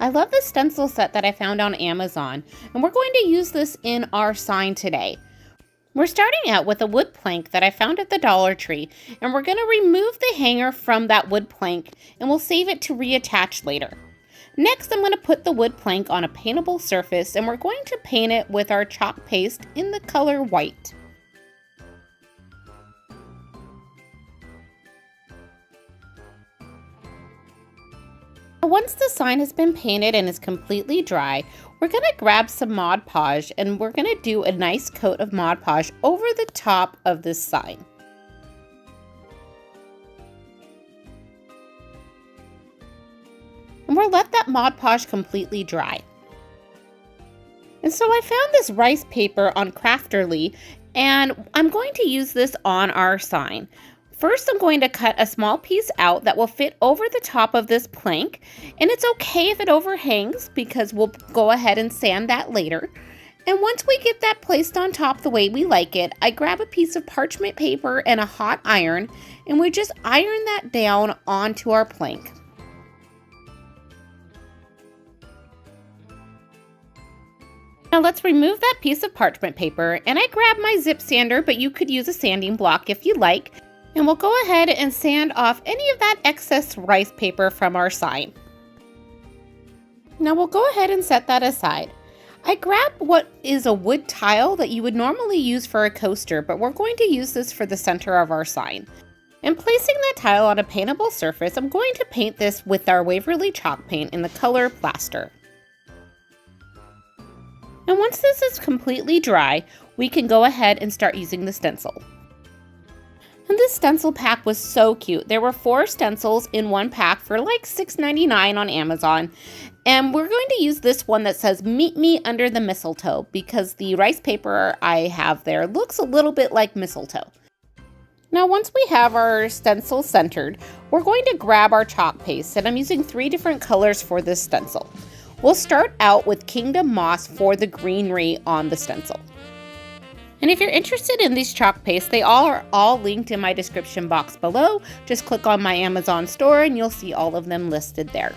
I love the stencil set that I found on Amazon, and we're going to use this in our sign today. We're starting out with a wood plank that I found at the Dollar Tree, and we're going to remove the hanger from that wood plank, and we'll save it to reattach later. Next, I'm going to put the wood plank on a paintable surface, and we're going to paint it with our chalk paste in the color white. Once the sign has been painted and is completely dry, we're going to grab some Mod Podge and we're going to do a nice coat of Mod Podge over the top of this sign. And we'll let that Mod Podge completely dry. And so I found this rice paper on Crafterly, and I'm going to use this on our sign. First, I'm going to cut a small piece out that will fit over the top of this plank, and it's okay if it overhangs because we'll go ahead and sand that later. And once we get that placed on top the way we like it, I grab a piece of parchment paper and a hot iron, and we just iron that down onto our plank. Now let's remove that piece of parchment paper, and I grab my zip sander, but you could use a sanding block if you like. And we'll go ahead and sand off any of that excess rice paper from our sign. Now we'll go ahead and set that aside. I grabbed what is a wood tile that you would normally use for a coaster, but we're going to use this for the center of our sign. And placing that tile on a paintable surface, I'm going to paint this with our Waverly chalk paint in the color Plaster. And once this is completely dry, we can go ahead and start using the stencil. And this stencil pack was so cute. There were 4 stencils in one pack for like $6.99 on Amazon. And we're going to use this one that says "Meet me under the mistletoe" because the rice paper I have there looks a little bit like mistletoe. Now once we have our stencil centered, we're going to grab our chalk paste, and I'm using 3 different colors for this stencil. We'll start out with Kingdom Moss for the greenery on the stencil. And if you're interested in these chalk pastes, they are all linked in my description box below. Just click on my Amazon store and you'll see all of them listed there.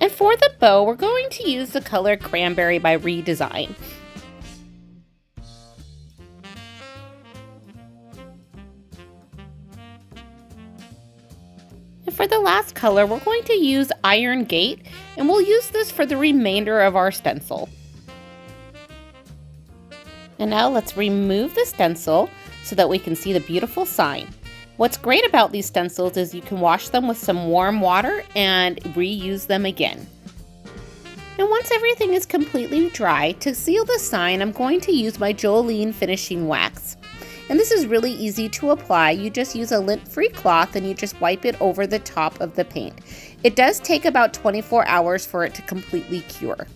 And for the bow, we're going to use the color Cranberry by Redesign. For the last color, we're going to use Iron Gate, and we'll use this for the remainder of our stencil. And now let's remove the stencil so that we can see the beautiful sign. What's great about these stencils is you can wash them with some warm water and reuse them again. And once everything is completely dry, to seal the sign, I'm going to use my Jolene finishing wax. And this is really easy to apply. You just use a lint-free cloth and you just wipe it over the top of the paint. It does take about 24 hours for it to completely cure.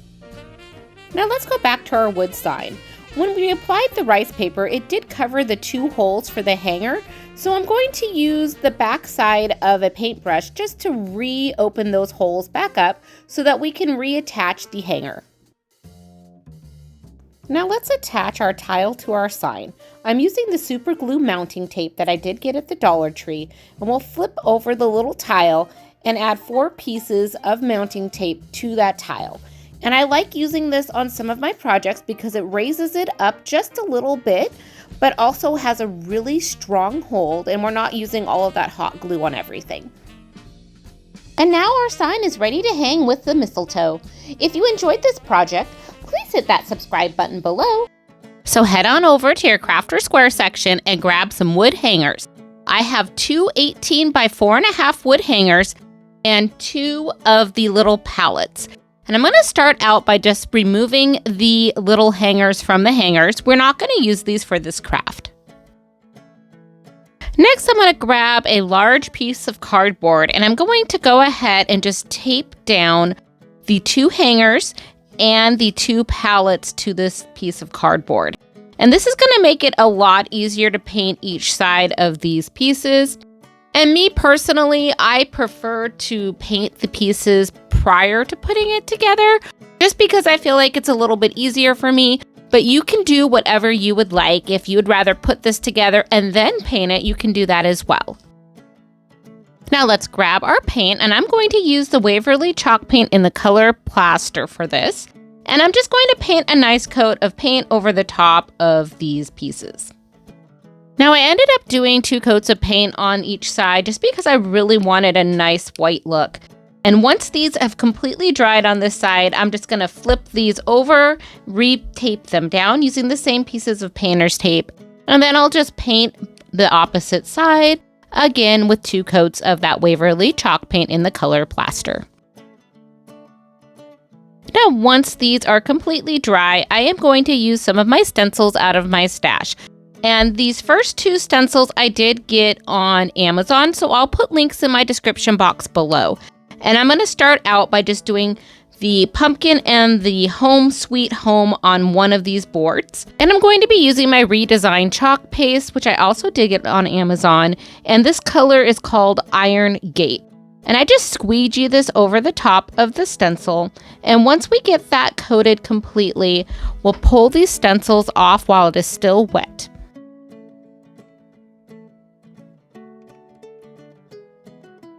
Now let's go back to our wood sign. When we applied the rice paper, it did cover the 2 holes for the hanger, so I'm going to use the back side of a paintbrush just to reopen those holes back up so that we can reattach the hanger. Now let's attach our tile to our sign. I'm using the super glue mounting tape that I did get at the Dollar Tree, and we'll flip over the little tile and add 4 pieces of mounting tape to that tile. And I like using this on some of my projects because it raises it up just a little bit, but also has a really strong hold, and we're not using all of that hot glue on everything. And now our sign is ready to hang with the mistletoe. If you enjoyed this project, please hit that subscribe button below. So head on over to your Crafter Square section and grab some wood hangers. I have 2 18 by 4.5 wood hangers and 2 of the little pallets. And I'm going to start out by just removing the little hangers from the hangers. We're not going to use these for this craft. Next, I'm going to grab a large piece of cardboard, and I'm going to go ahead and just tape down the 2 hangers and the 2 pallets to this piece of cardboard. And this is going to make it a lot easier to paint each side of these pieces. And me personally, I prefer to paint the pieces prior to putting it together, just because I feel like it's a little bit easier for me. but you can do whatever you would like. If you would rather put this together and then paint it, you can do that as well. Now let's grab our paint, and I'm going to use the Waverly chalk paint in the color Plaster for this. And I'm just going to paint a nice coat of paint over the top of these pieces. Now I ended up doing 2 coats of paint on each side just because I really wanted a nice white look. And once these have completely dried on this side, I'm just going to flip these over, re-tape them down using the same pieces of painter's tape. And then I'll just paint the opposite side, again with 2 coats of that Waverly chalk paint in the color Plaster. Now, once these are completely dry, I am going to use some of my stencils out of my stash. And these first 2 stencils I did get on Amazon, so I'll put links in my description box below. And I'm going to start out by just doing the pumpkin and the home sweet home on one of these boards. And I'm going to be using my redesigned chalk paste, which I also did get on Amazon. And this color is called Iron Gate. And I just squeegee this over the top of the stencil. And once we get that coated completely, we'll pull these stencils off while it is still wet.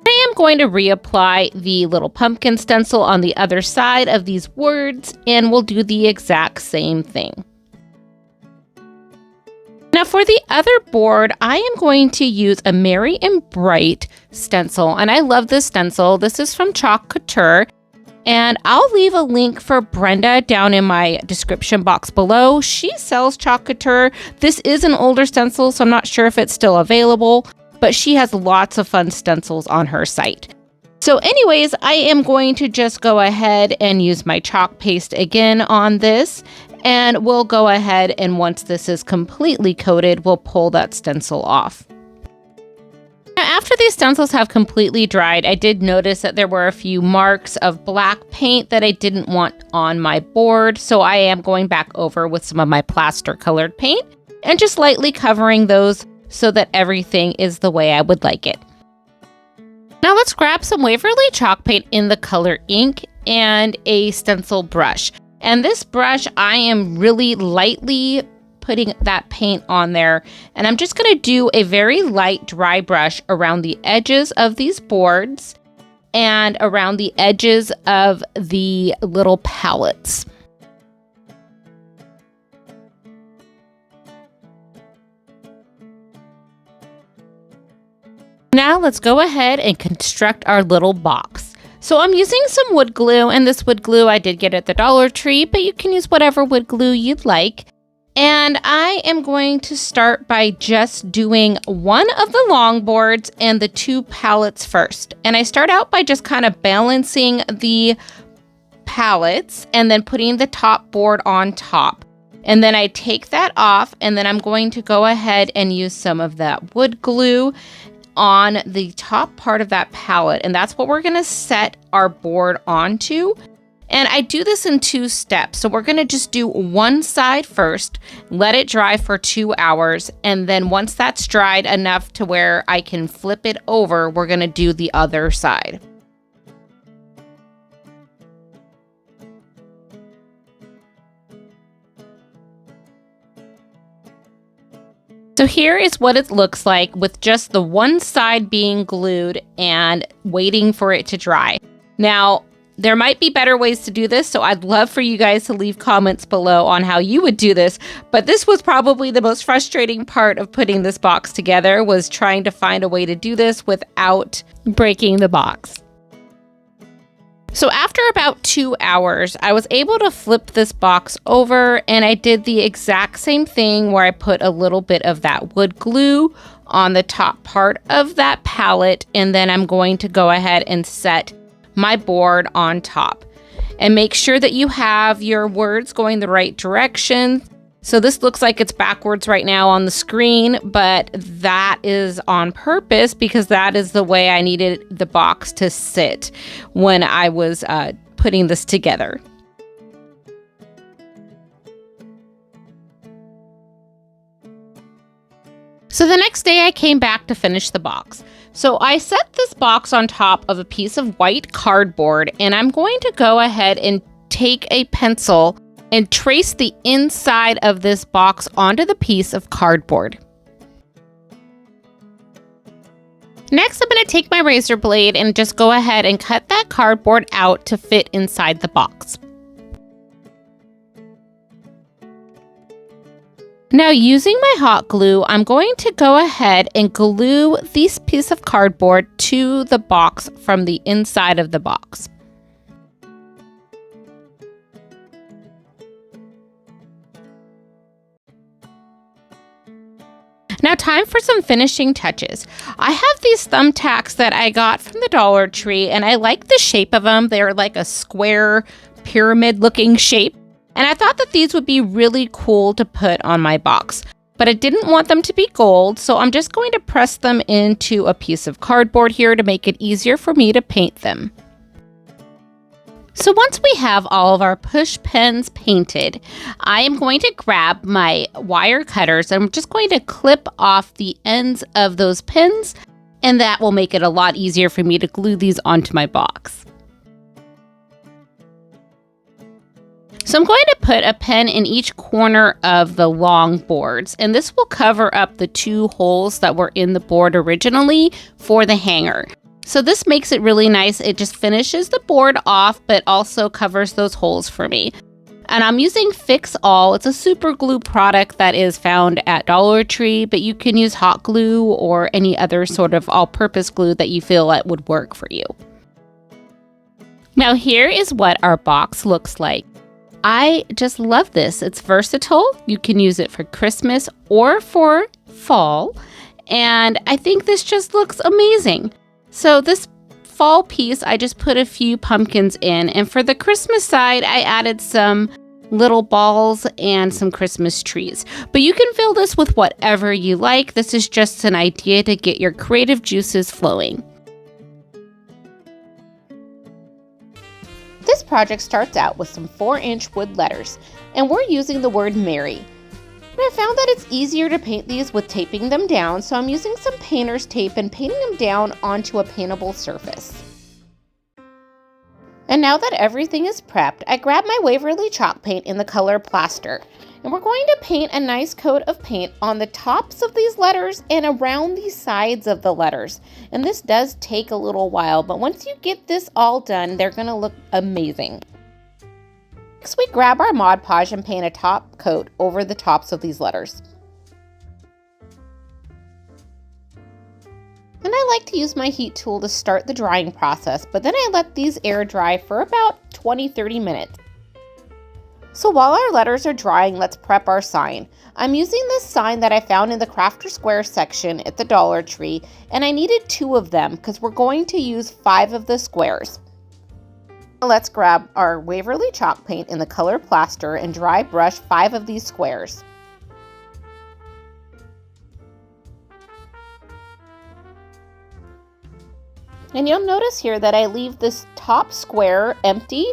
I am going to reapply the little pumpkin stencil on the other side of these words, and we'll do the exact same thing. Now for the other board, I am going to use a Merry and Bright stencil, and I love this stencil. This is from Chalk Couture, and I'll leave a link for Brenda down in my description box below. She sells Chalk Couture. This is an older stencil, so I'm not sure if it's still available, but she has lots of fun stencils on her site. So anyways, I am going to just go ahead and use my chalk paste again on this, and we'll go ahead and once this is completely coated, we'll pull that stencil off. Now, after these stencils have completely dried, I did notice that there were a few marks of black paint that I didn't want on my board, so I am going back over with some of my plaster colored paint and just lightly covering those so that everything is the way I would like it. Now let's grab some Waverly chalk paint in the color Ink and a stencil brush. And this brush, I am really lightly putting that paint on there. And I'm just going to do a very light dry brush around the edges of these boards and around the edges of the little palettes. Now let's go ahead and construct our little box. So I'm using some wood glue, and this wood glue I did get at the Dollar Tree, but you can use whatever wood glue you'd like. And I am going to start by just doing one of the long boards and the 2 palettes first. And I start out by just kind of balancing the palettes and then putting the top board on top. And then I take that off, and then I'm going to go ahead and use some of that wood glue on the top part of that palette, and that's what we're going to set our board onto. And I do this in 2 steps. So we're going to just do one side first, let it dry for 2 hours, and then once that's dried enough to where I can flip it over, we're going to do the other side. So here is what it looks like with just the one side being glued and waiting for it to dry. Now, there might be better ways to do this, so I'd love for you guys to leave comments below on how you would do this, but this was probably the most frustrating part of putting this box together, was trying to find a way to do this without breaking the box. So after about 2 hours, I was able to flip this box over, and I did the exact same thing where I put a little bit of that wood glue on the top part of that palette, and then I'm going to go ahead and set my board on top. And make sure that you have your words going the right direction. So this looks like it's backwards right now on the screen, but that is on purpose because that is the way I needed the box to sit when I was putting this together. So the next day I came back to finish the box. So I set this box on top of a piece of white cardboard, and I'm going to go ahead and take a pencil and trace the inside of this box onto the piece of cardboard. Next, I'm going to take my razor blade and just go ahead and cut that cardboard out to fit inside the box. Now, using my hot glue, I'm going to go ahead and glue this piece of cardboard to the box from the inside of the box. Now, time for some finishing touches. I have these thumbtacks that I got from the Dollar Tree, and I like the shape of them. They're like a square pyramid looking shape. And I thought that these would be really cool to put on my box. But I didn't want them to be gold, so I'm just going to press them into a piece of cardboard here to make it easier for me to paint them. So once we have all of our push pins painted, I am going to grab my wire cutters. I'm just going to clip off the ends of those pins, and that will make it a lot easier for me to glue these onto my box. So I'm going to put a pin in each corner of the long boards, and this will cover up the 2 holes that were in the board originally for the hanger. So this makes it really nice. It just finishes the board off, but also covers those holes for me. And I'm using Fix All. It's a super glue product that is found at Dollar Tree, but you can use hot glue or any other sort of all-purpose glue that you feel that would work for you. Now here is what our box looks like. I just love this. It's versatile. You can use it for Christmas or for fall. And I think this just looks amazing. So this fall piece, I just put a few pumpkins in. And for the Christmas side, I added some little balls and some Christmas trees. But you can fill this with whatever you like. This is just an idea to get your creative juices flowing. This project starts out with some 4-inch wood letters, and we're using the word Merry. And I found that it's easier to paint these with taping them down, so I'm using some painter's tape and painting them down onto a paintable surface. And now that everything is prepped, I grab my Waverly chalk paint in the color Plaster. And we're going to paint a nice coat of paint on the tops of these letters and around the sides of the letters. And this does take a little while, but once you get this all done, they're going to look amazing. Next, we grab our Mod Podge and paint a top coat over the tops of these letters. And I like to use my heat tool to start the drying process, but then I let these air dry for about 20-30 minutes. So while our letters are drying, let's prep our sign. I'm using this sign that I found in the Crafter Square section at the Dollar Tree, and I needed 2 of them because we're going to use 5 of the squares. Let's grab our Waverly chalk paint in the color Plaster and dry brush 5 of these squares. And you'll notice here that I leave this top square empty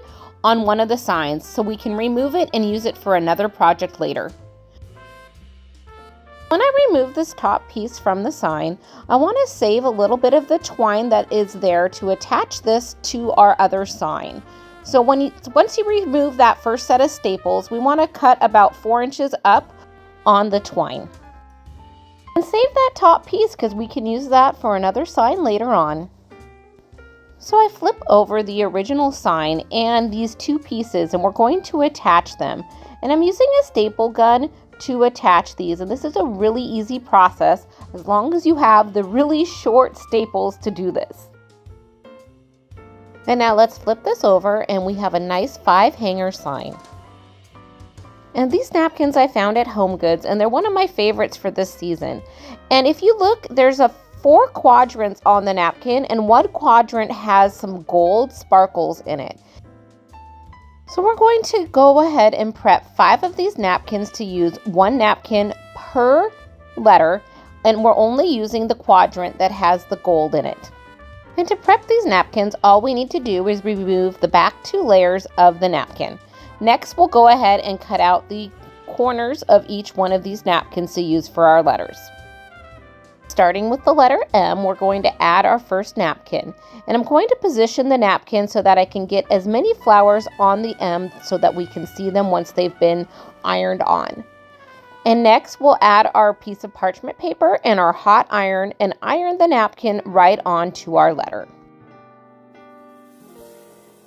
on one of the signs, so we can remove it and use it for another project later. When I remove this top piece from the sign, I want to save a little bit of the twine that is there to attach this to our other sign. So once you remove that first set of staples, we want to cut about 4 inches up on the twine. And save that top piece because we can use that for another sign later on. So I flip over the original sign and these 2 pieces, and we're going to attach them. And I'm using a staple gun to attach these, and this is a really easy process as long as you have the really short staples to do this. And now let's flip this over and we have a nice 5-hanger sign. And these napkins I found at Home Goods, and they're one of my favorites for this season. And if you look, there's 4 quadrants on the napkin, and 1 quadrant has some gold sparkles in it. So we're going to go ahead and prep 5 of these napkins to use 1 napkin per letter, and we're only using the quadrant that has the gold in it. And to prep these napkins, all we need to do is remove the back 2 layers of the napkin. Next, we'll go ahead and cut out the corners of each one of these napkins to use for our letters. Starting with the letter M, we're going to add our first napkin. And I'm going to position the napkin so that I can get as many flowers on the M so that we can see them once they've been ironed on. And next we'll add our piece of parchment paper and our hot iron and iron the napkin right onto our letter.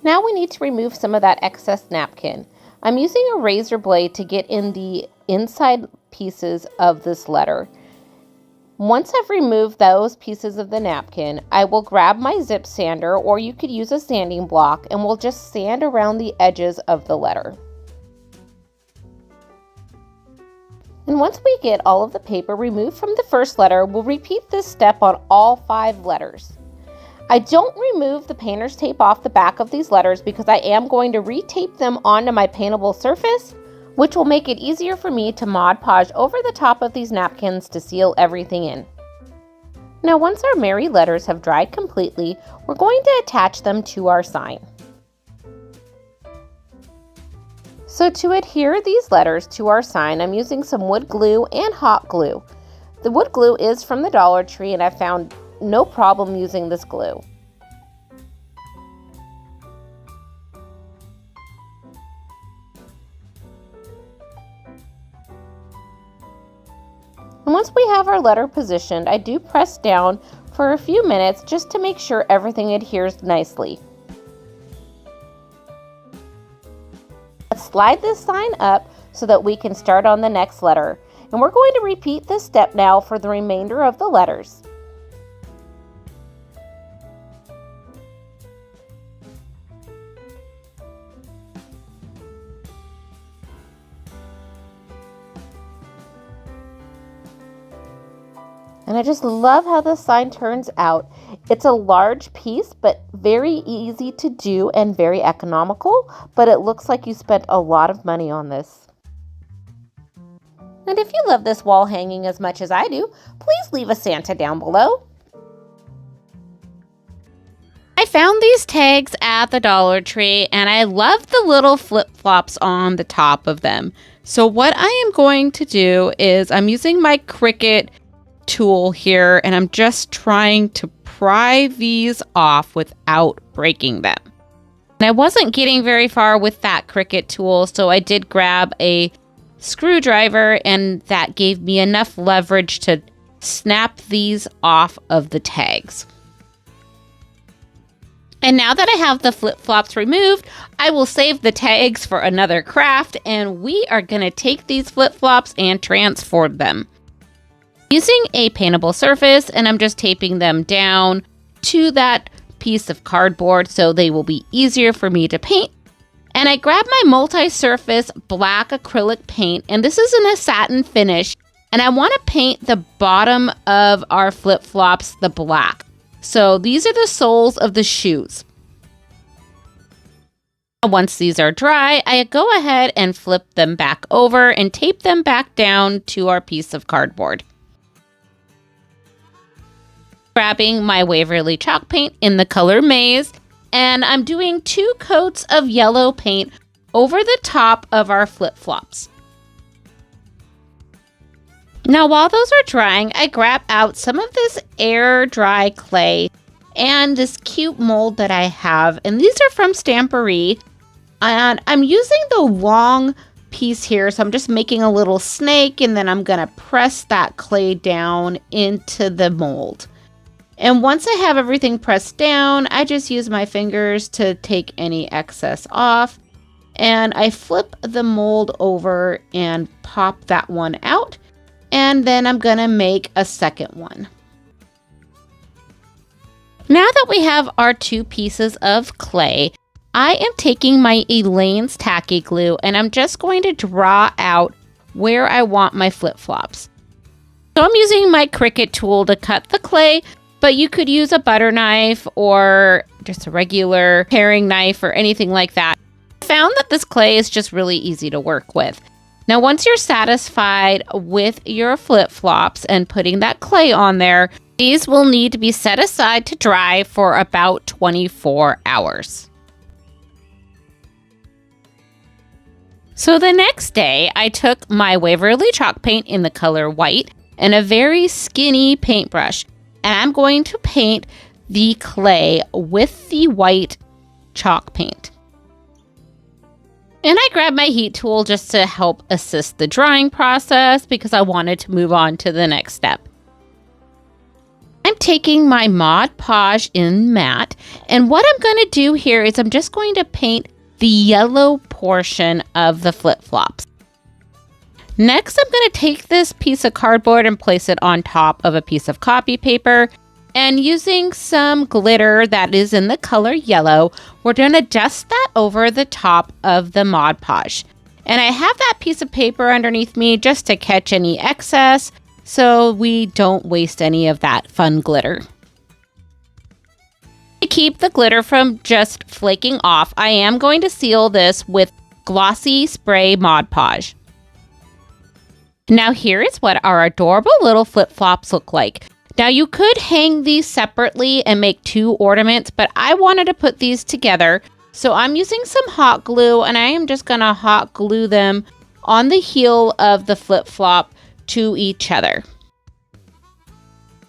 Now we need to remove some of that excess napkin. I'm using a razor blade to get in the inside pieces of this letter. Once I've removed those pieces of the napkin, I will grab my zip sander, or you could use a sanding block, and we'll just sand around the edges of the letter. And once we get all of the paper removed from the first letter, we'll repeat this step on all 5 letters. I don't remove the painter's tape off the back of these letters because I am going to retape them onto my paintable surface, which will make it easier for me to Mod Podge over the top of these napkins to seal everything in. Now once our merry letters have dried completely, we're going to attach them to our sign. So to adhere these letters to our sign, I'm using some wood glue and hot glue. The wood glue is from the Dollar Tree and I found no problem using this glue. And once we have our letter positioned, I do press down for a few minutes just to make sure everything adheres nicely. Let's slide this sign up so that we can start on the next letter. And we're going to repeat this step now for the remainder of the letters. And I just love how this sign turns out. It's a large piece, but very easy to do and very economical, but it looks like you spent a lot of money on this. And if you love this wall hanging as much as I do, please leave a Santa down below. I found these tags at the Dollar Tree and I love the little flip-flops on the top of them. So what I am going to do is I'm using my Cricut tool here and I'm just trying to pry these off without breaking them. And I wasn't getting very far with that Cricut tool, so I did grab a screwdriver and that gave me enough leverage to snap these off of the tags. And now that I have the flip-flops removed, I will save the tags for another craft and we are going to take these flip-flops and transform them. Using a paintable surface, and I'm just taping them down to that piece of cardboard so they will be easier for me to paint. And I grab my multi-surface black acrylic paint, and this is in a satin finish, and I want to paint the bottom of our flip-flops the black. So these are the soles of the shoes. Once these are dry, I go ahead and flip them back over and tape them back down to our piece of cardboard. Grabbing my Waverly chalk paint in the color Maze, and I'm doing 2 coats of yellow paint over the top of our flip-flops. Now while those are drying, I grab out some of this air dry clay and this cute mold that I have, and these are from Stampery, and I'm using the long piece here, so I'm just making a little snake and then I'm gonna press that clay down into the mold. And once I have everything pressed down, I just use my fingers to take any excess off. And I flip the mold over and pop that one out. And then I'm gonna make a second one. Now that we have our 2 pieces of clay, I am taking my Elaine's tacky glue and I'm just going to draw out where I want my flip-flops. So I'm using my Cricut tool to cut the clay, but you could use a butter knife or just a regular paring knife or anything like that. I found that this clay is just really easy to work with. Now, once you're satisfied with your flip-flops and putting that clay on there, these will need to be set aside to dry for about 24 hours. So the next day, I took my Waverly chalk paint in the color white and a very skinny paintbrush. And I'm going to paint the clay with the white chalk paint. And I grabbed my heat tool just to help assist the drying process because I wanted to move on to the next step. I'm taking my Mod Podge in matte, and what I'm going to do here is I'm just going to paint the yellow portion of the flip-flops. Next, I'm going to take this piece of cardboard and place it on top of a piece of copy paper. And using some glitter that is in the color yellow, we're going to dust that over the top of the Mod Podge. And I have that piece of paper underneath me just to catch any excess so we don't waste any of that fun glitter. To keep the glitter from just flaking off, I am going to seal this with glossy spray Mod Podge. Now here is what our adorable little flip-flops look like. Now you could hang these separately and make 2 ornaments, but I wanted to put these together. So I'm using some hot glue, and I am just gonna hot glue them on the heel of the flip-flop to each other.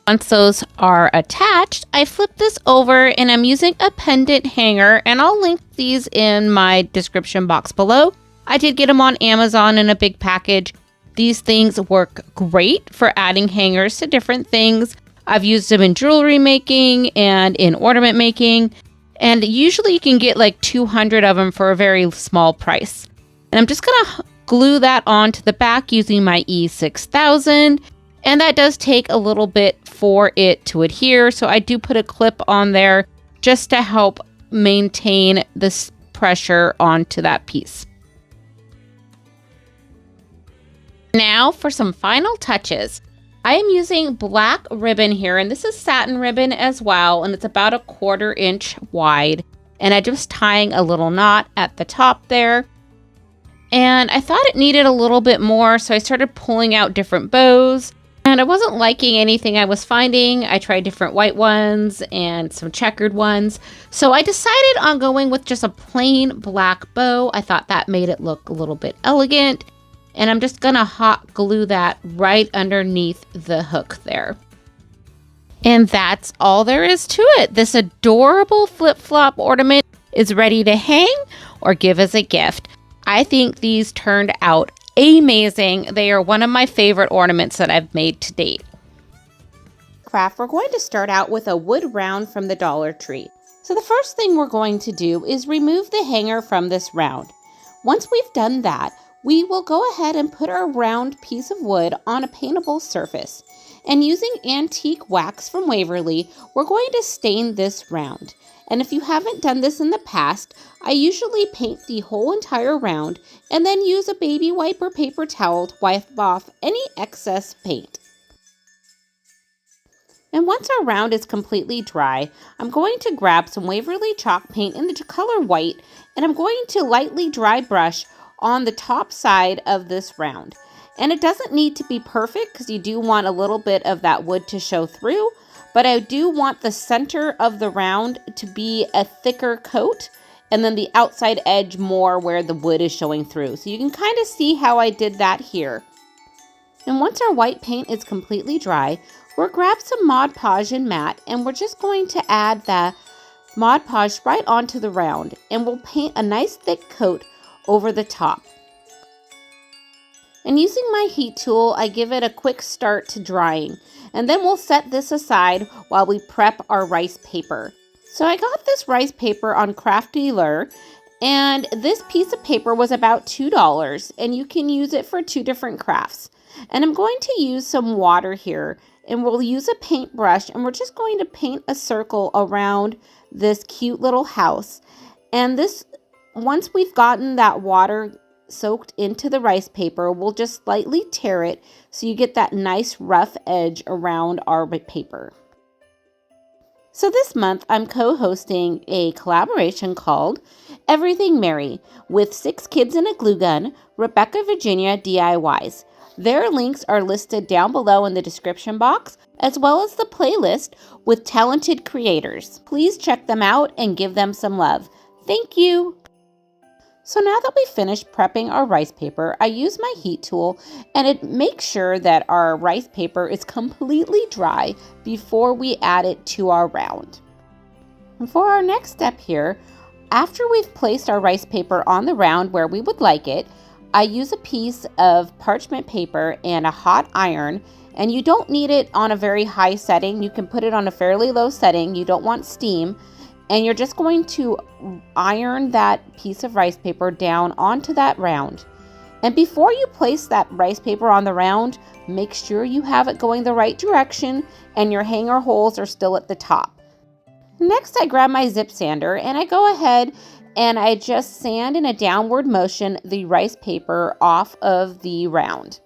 Once those are attached, I flip this over and I'm using a pendant hanger, and I'll link these in my description box below. I did get them on Amazon in a big package. These things work great for adding hangers to different things. I've used them in jewelry making and in ornament making. And usually you can get like 200 of them for a very small price. And I'm just going to glue that onto the back using my E6000. And that does take a little bit for it to adhere. So I do put a clip on there just to help maintain this pressure onto that piece. Now for some final touches. I am using black ribbon here, and this is satin ribbon as well, and it's about a 1/4 inch wide. And I'm just tying a little knot at the top there. And I thought it needed a little bit more, so I started pulling out different bows. And I wasn't liking anything I was finding. I tried different white ones and some checkered ones. So I decided on going with just a plain black bow. I thought that made it look a little bit elegant. And I'm just gonna hot glue that right underneath the hook there. And that's all there is to it. This adorable flip-flop ornament is ready to hang or give as a gift. I think these turned out amazing. They are one of my favorite ornaments that I've made to date. Craft, we're going to start out with a wood round from the Dollar Tree. So the first thing we're going to do is remove the hanger from this round. Once we've done that, we will go ahead and put our round piece of wood on a paintable surface. And using antique wax from Waverly, we're going to stain this round. And if you haven't done this in the past, I usually paint the whole entire round and then use a baby wipe or paper towel to wipe off any excess paint. And once our round is completely dry, I'm going to grab some Waverly chalk paint in the color white, and I'm going to lightly dry brush on the top side of this round. And it doesn't need to be perfect because you do want a little bit of that wood to show through, but I do want the center of the round to be a thicker coat and then the outside edge more where the wood is showing through. So you can kind of see how I did that here. And once our white paint is completely dry, we'll grab some Mod Podge and matte, and we're just going to add the Mod Podge right onto the round, and we'll paint a nice thick coat over the top. And using my heat tool, I give it a quick start to drying, and then we'll set this aside while we prep our rice paper. So I got this rice paper on Crafty Lure, and this piece of paper was about $2, and you can use it for 2 different crafts. And I'm going to use some water here, and we'll use a paintbrush, and we're just going to paint a circle around this cute little house. And this, once we've gotten that water soaked into the rice paper, we'll just slightly tear it so you get that nice rough edge around our paper. So this month I'm co-hosting a collaboration called Everything Merry with 6 Kids and a Glue Gun, Rebecca Virginia DIYs. Their links are listed down below in the description box, as well as the playlist with talented creators. Please check them out and give them some love. Thank you. So now that we've finished prepping our rice paper, I use my heat tool and it makes sure that our rice paper is completely dry before we add it to our round. And for our next step here, after we've placed our rice paper on the round where we would like it, I use a piece of parchment paper and a hot iron, and you don't need it on a very high setting. You can put it on a fairly low setting. You don't want steam. And you're just going to iron that piece of rice paper down onto that round. And before you place that rice paper on the round, make sure you have it going the right direction and your hanger holes are still at the top. Next, I grab my zip sander and I go ahead and I just sand in a downward motion the rice paper off of the round.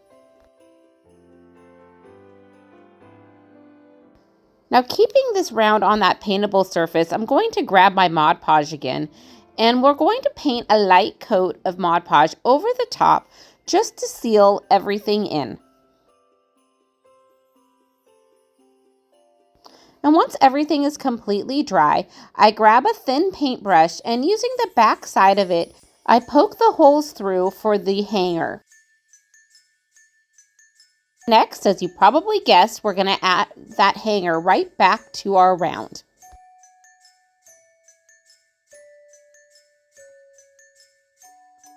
Now, keeping this round on that paintable surface, I'm going to grab my Mod Podge again, and we're going to paint a light coat of Mod Podge over the top just to seal everything in. And once everything is completely dry, I grab a thin paintbrush and using the back side of it, I poke the holes through for the hanger. Next, as you probably guessed, we're going to add that hanger right back to our round.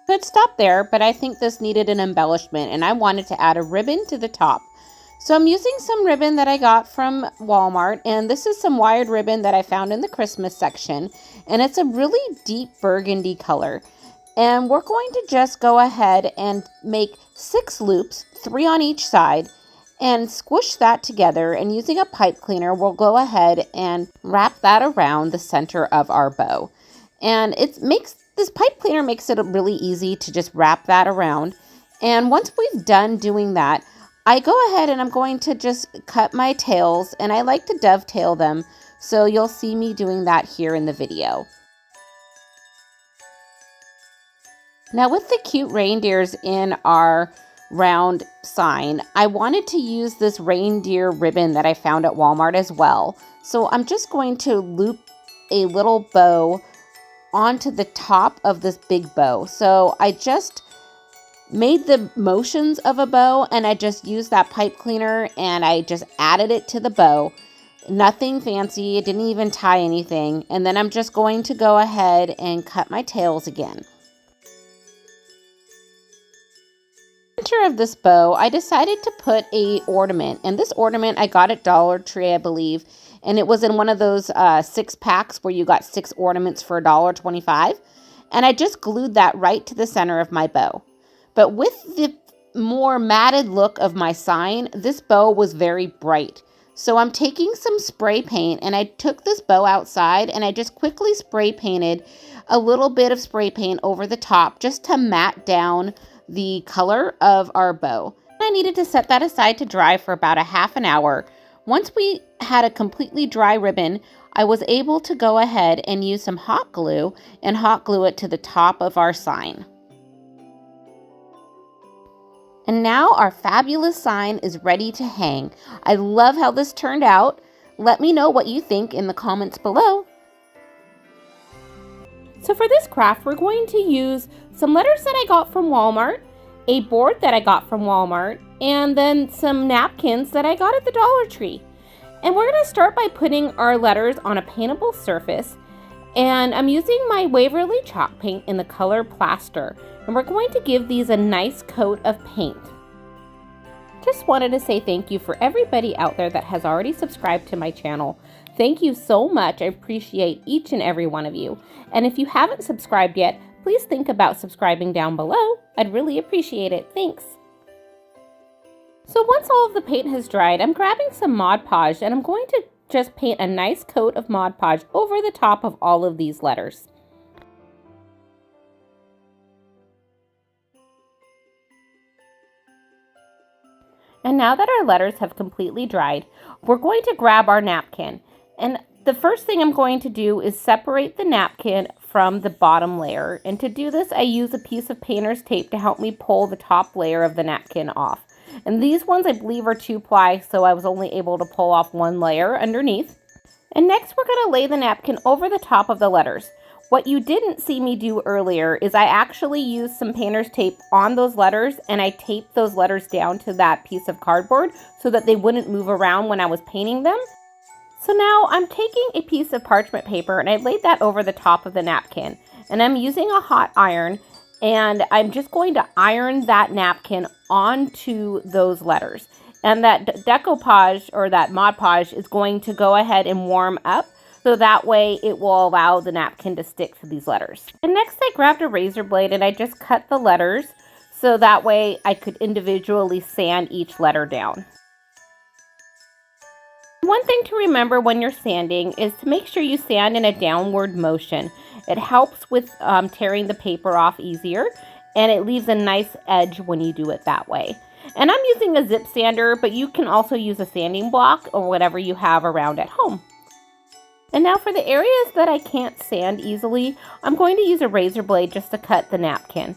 Could stop there, but I think this needed an embellishment and I wanted to add a ribbon to the top. So I'm using some ribbon that I got from Walmart, and this is some wired ribbon that I found in the Christmas section, and it's a really deep burgundy color. And we're going to just go ahead and make 6 loops, 3 on each side, and squish that together. And using a pipe cleaner, we'll go ahead and wrap that around the center of our bow. And this pipe cleaner makes it really easy to just wrap that around. And once we've done doing that, I go ahead and I'm going to just cut my tails, and I like to dovetail them. So you'll see me doing that here in the video. Now with the cute reindeers in our round sign, I wanted to use this reindeer ribbon that I found at Walmart as well. So I'm just going to loop a little bow onto the top of this big bow. So I just made the motions of a bow and I just used that pipe cleaner and I just added it to the bow. Nothing fancy, it didn't even tie anything. And then I'm just going to go ahead and cut my tails again. Center of this bow, I decided to put a ornament, and this ornament I got at Dollar Tree, I believe, and it was in one of those 6 packs where you got 6 ornaments for $1.25, and I just glued that right to the center of my bow. But with the more matted look of my sign, this bow was very bright. So I'm taking some spray paint, and I took this bow outside and I just quickly spray painted a little bit of spray paint over the top just to matte down the color of our bow. I needed to set that aside to dry for about a half an hour. Once we had a completely dry ribbon, I was able to go ahead and use some hot glue and hot glue it to the top of our sign. And now our fabulous sign is ready to hang. I love how this turned out. Let me know what you think in the comments below. So for this craft, we're going to use some letters that I got from Walmart, a board that I got from Walmart, and then some napkins that I got at the Dollar Tree. And we're going to start by putting our letters on a paintable surface. And I'm using my Waverly chalk paint in the color Plaster. And we're going to give these a nice coat of paint. Just wanted to say thank you for everybody out there that has already subscribed to my channel. Thank you so much. I appreciate each and every one of you. And if you haven't subscribed yet, please think about subscribing down below. I'd really appreciate it. Thanks. So once all of the paint has dried, I'm grabbing some Mod Podge and I'm going to just paint a nice coat of Mod Podge over the top of all of these letters. And now that our letters have completely dried, we're going to grab our napkin. And the first thing I'm going to do is separate the napkin from the bottom layer. And to do this, I use a piece of painter's tape to help me pull the top layer of the napkin off. And these ones I believe are 2-ply, so I was only able to pull off 1 layer underneath. And next we're going to lay the napkin over the top of the letters. What you didn't see me do earlier is I actually used some painter's tape on those letters, and I taped those letters down to that piece of cardboard so that they wouldn't move around when I was painting them. So now I'm taking a piece of parchment paper and I laid that over the top of the napkin, and I'm using a hot iron, and I'm just going to iron that napkin onto those letters. And that decoupage or that Mod Podge is going to go ahead and warm up, so that way it will allow the napkin to stick to these letters. And next I grabbed a razor blade and I just cut the letters so that way I could individually sand each letter down. One thing to remember when you're sanding is to make sure you sand in a downward motion. It helps with tearing the paper off easier, and it leaves a nice edge when you do it that way. And I'm using a zip sander, but you can also use a sanding block or whatever you have around at home. And now for the areas that I can't sand easily, I'm going to use a razor blade just to cut the napkin.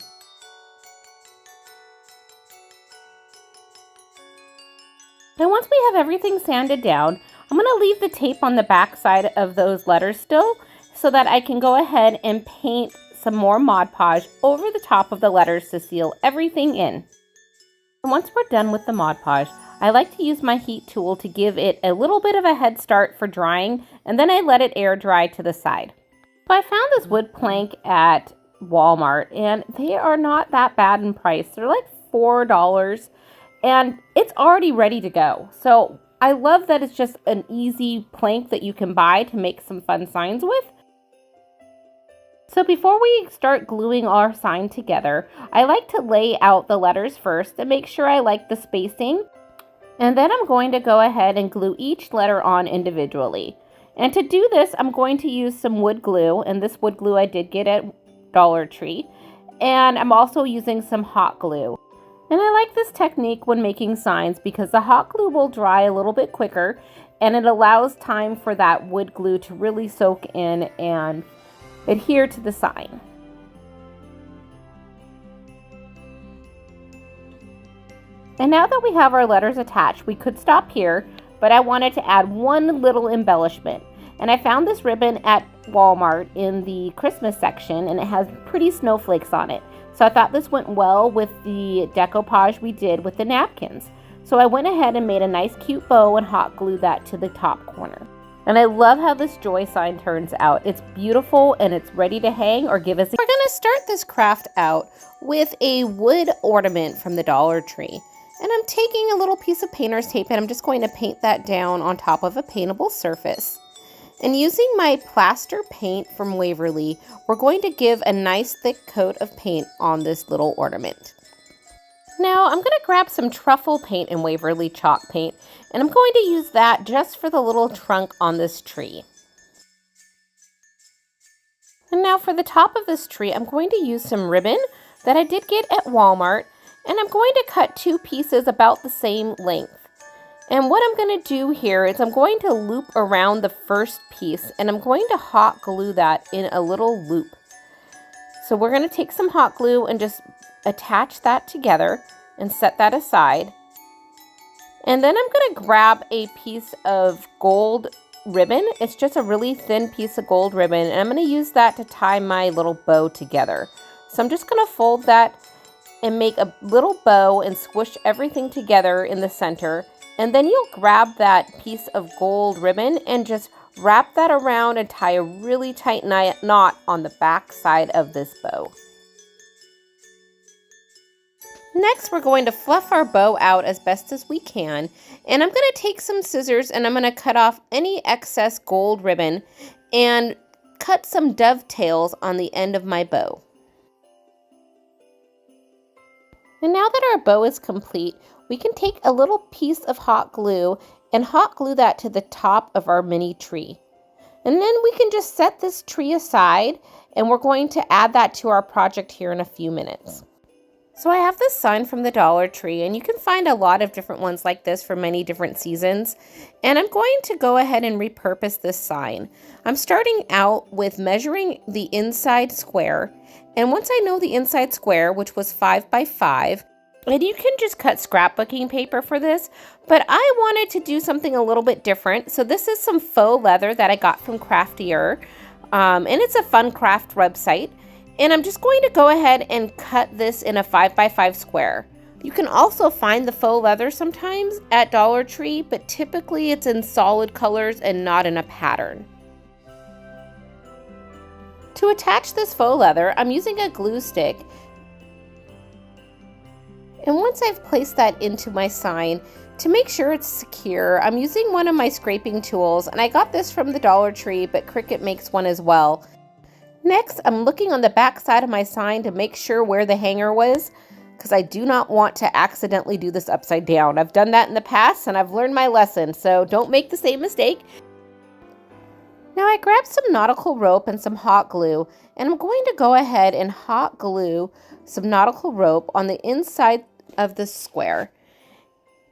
And once we have everything sanded down, I'm going to leave the tape on the back side of those letters still so that I can go ahead and paint some more Mod Podge over the top of the letters to seal everything in. And once we're done with the Mod Podge, I like to use my heat tool to give it a little bit of a head start for drying, and then I let it air dry to the side. So I found this wood plank at Walmart, and they are not that bad in price. They're like $4. And it's already ready to go. So I love that it's just an easy plank that you can buy to make some fun signs with. So before we start gluing our sign together, I like to lay out the letters first and make sure I like the spacing. And then I'm going to go ahead and glue each letter on individually. And to do this, I'm going to use some wood glue. And this wood glue I did get at Dollar Tree. And I'm also using some hot glue. And I like this technique when making signs because the hot glue will dry a little bit quicker, and it allows time for that wood glue to really soak in and adhere to the sign. And now that we have our letters attached, we could stop here, but I wanted to add one little embellishment. And I found this ribbon at Walmart in the Christmas section, and it has pretty snowflakes on it. So I thought this went well with the decoupage we did with the napkins. So I went ahead and made a nice cute bow and hot glued that to the top corner. And I love how this joy sign turns out. It's beautiful and it's ready to hang or give us We're going to start this craft out with a wood ornament from the Dollar Tree. And I'm taking a little piece of painter's tape and I'm just going to paint that down on top of a paintable surface. And using my plaster paint from Waverly, we're going to give a nice thick coat of paint on this little ornament. Now I'm going to grab some truffle paint and Waverly chalk paint, and I'm going to use that just for the little trunk on this tree. And now for the top of this tree, I'm going to use some ribbon that I did get at Walmart, and I'm going to cut 2 pieces about the same length. And what I'm going to do here is I'm going to loop around the first piece, and I'm going to hot glue that in a little loop. So we're going to take some hot glue and just attach that together and set that aside. And then I'm going to grab a piece of gold ribbon. It's just a really thin piece of gold ribbon, and I'm going to use that to tie my little bow together. So I'm just going to fold that and make a little bow and squish everything together in the center. And then you'll grab that piece of gold ribbon and just wrap that around and tie a really tight knot on the back side of this bow. Next, we're going to fluff our bow out as best as we can. And I'm going to take some scissors and I'm going to cut off any excess gold ribbon and cut some dovetails on the end of my bow. And now that our bow is complete, we can take a little piece of hot glue and hot glue that to the top of our mini tree. And then we can just set this tree aside, and we're going to add that to our project here in a few minutes. So I have this sign from the Dollar Tree, and you can find a lot of different ones like this for many different seasons. And I'm going to go ahead and repurpose this sign. I'm starting out with measuring the inside square. And once I know the inside square, which was 5 by 5, and you can just cut scrapbooking paper for this, but I wanted to do something a little bit different. So this is some faux leather that I got from Craftier. And it's a fun craft website. And I'm just going to go ahead and cut this in a 5x5 square. You can also find the faux leather sometimes at Dollar Tree, but typically it's in solid colors and not in a pattern. To attach this faux leather, I'm using a glue stick. And once I've placed that into my sign, to make sure it's secure, I'm using one of my scraping tools, and I got this from the Dollar Tree, but Cricut makes one as well. Next, I'm looking on the back side of my sign to make sure where the hanger was, because I do not want to accidentally do this upside down. I've done that in the past and I've learned my lesson, so don't make the same mistake. Now I grabbed some nautical rope and some hot glue, and I'm going to go ahead and hot glue some nautical rope on the inside of the square.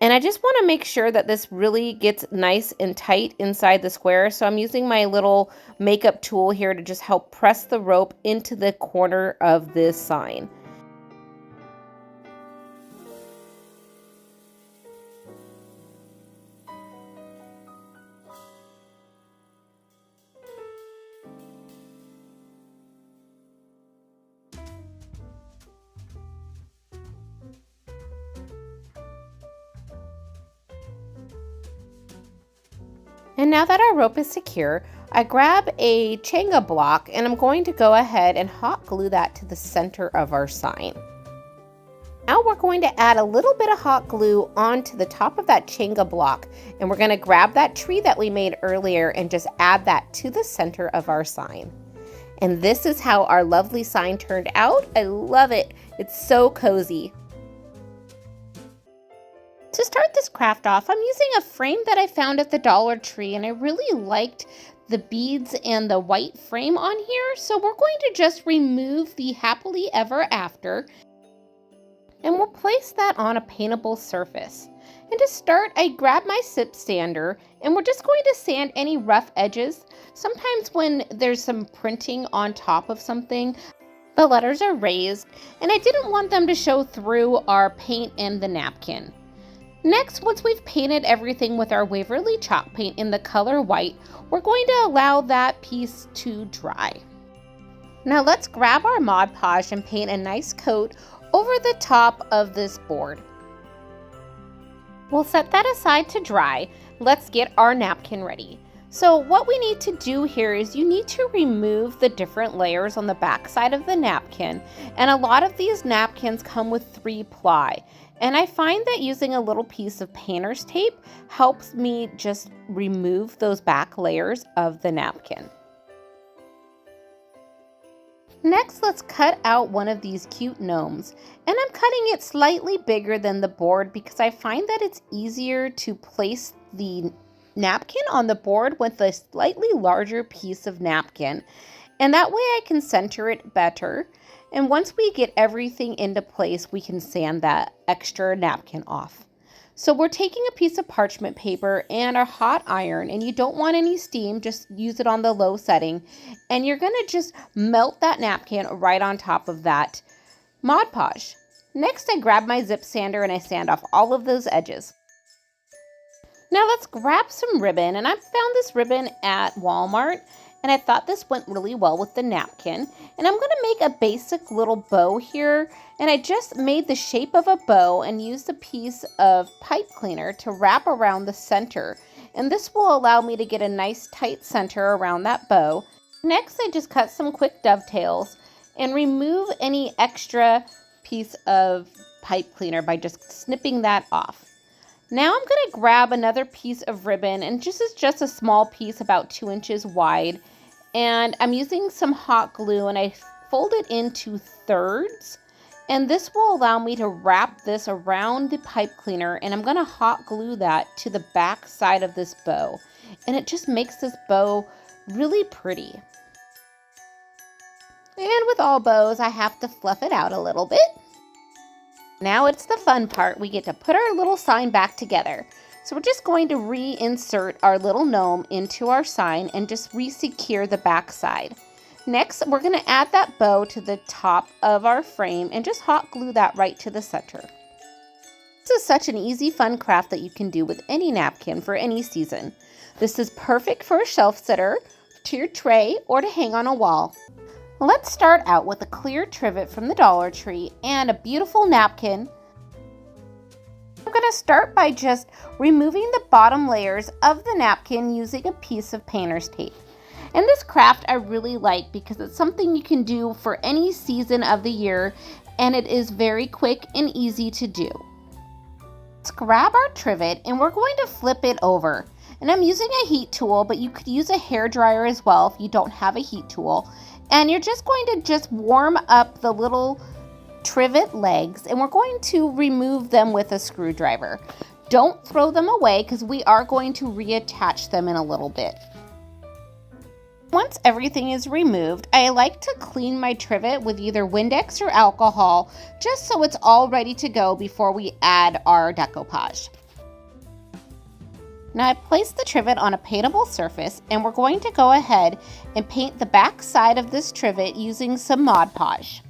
And I just want to make sure that this really gets nice and tight inside the square. So I'm using my little makeup tool here to just help press the rope into the corner of this sign. And now that our rope is secure, I grab a Jenga block and I'm going to go ahead and hot glue that to the center of our sign. Now we're going to add a little bit of hot glue onto the top of that Jenga block, and we're going to grab that tree that we made earlier and just add that to the center of our sign. And this is how our lovely sign turned out. I love it. It's so cozy. To start this craft off, I'm using a frame that I found at the Dollar Tree, and I really liked the beads and the white frame on here. So we're going to just remove the happily ever after, and we'll place that on a paintable surface. And to start, I grab my sip sander, and we're just going to sand any rough edges. Sometimes when there's some printing on top of something, the letters are raised, and I didn't want them to show through our paint and the napkin. Next, once we've painted everything with our Waverly chalk paint in the color white, we're going to allow that piece to dry. Now let's grab our Mod Podge and paint a nice coat over the top of this board. We'll set that aside to dry. Let's get our napkin ready. So what we need to do here is you need to remove the different layers on the back side of the napkin, and a lot of these napkins come with 3-ply. And I find that using a little piece of painter's tape helps me just remove those back layers of the napkin. Next, let's cut out one of these cute gnomes. And I'm cutting it slightly bigger than the board because I find that it's easier to place the napkin on the board with a slightly larger piece of napkin. And that way I can center it better. And once we get everything into place, we can sand that extra napkin off. So we're taking a piece of parchment paper and a hot iron, and you don't want any steam, just use it on the low setting. And you're gonna just melt that napkin right on top of that Mod Podge. Next, I grab my zip sander and I sand off all of those edges. Now let's grab some ribbon, and I found this ribbon at Walmart. And I thought this went really well with the napkin. And I'm gonna make a basic little bow here. And I just made the shape of a bow and used a piece of pipe cleaner to wrap around the center. And this will allow me to get a nice tight center around that bow. Next, I just cut some quick dovetails and remove any extra piece of pipe cleaner by just snipping that off. Now I'm gonna grab another piece of ribbon, and this is just a small piece about 2 inches wide. And I'm using some hot glue, and I fold it into thirds. And this will allow me to wrap this around the pipe cleaner, and I'm gonna hot glue that to the back side of this bow. And it just makes this bow really pretty. And with all bows, I have to fluff it out a little bit. Now it's the fun part. We get to put our little sign back together. So we're just going to reinsert our little gnome into our sign and just re-secure the back side. Next, we're going to add that bow to the top of our frame and just hot glue that right to the center. This is such an easy, fun craft that you can do with any napkin for any season. This is perfect for a shelf sitter, to your tray or to hang on a wall. Let's start out with a clear trivet from the Dollar Tree and a beautiful napkin. I'm going to start by just removing the bottom layers of the napkin using a piece of painter's tape. And this craft I really like because it's something you can do for any season of the year, and it is very quick and easy to do. Let's grab our trivet and we're going to flip it over. And I'm using a heat tool, but you could use a hair dryer as well if you don't have a heat tool. And you're just going to just warm up the little trivet legs, and we're going to remove them with a screwdriver. Don't throw them away because we are going to reattach them in a little bit. Once everything is removed, I like to clean my trivet with either Windex or alcohol just so it's all ready to go before we add our decoupage. Now I placed the trivet on a paintable surface, and we're going to go ahead and paint the back side of this trivet using some Mod Podge.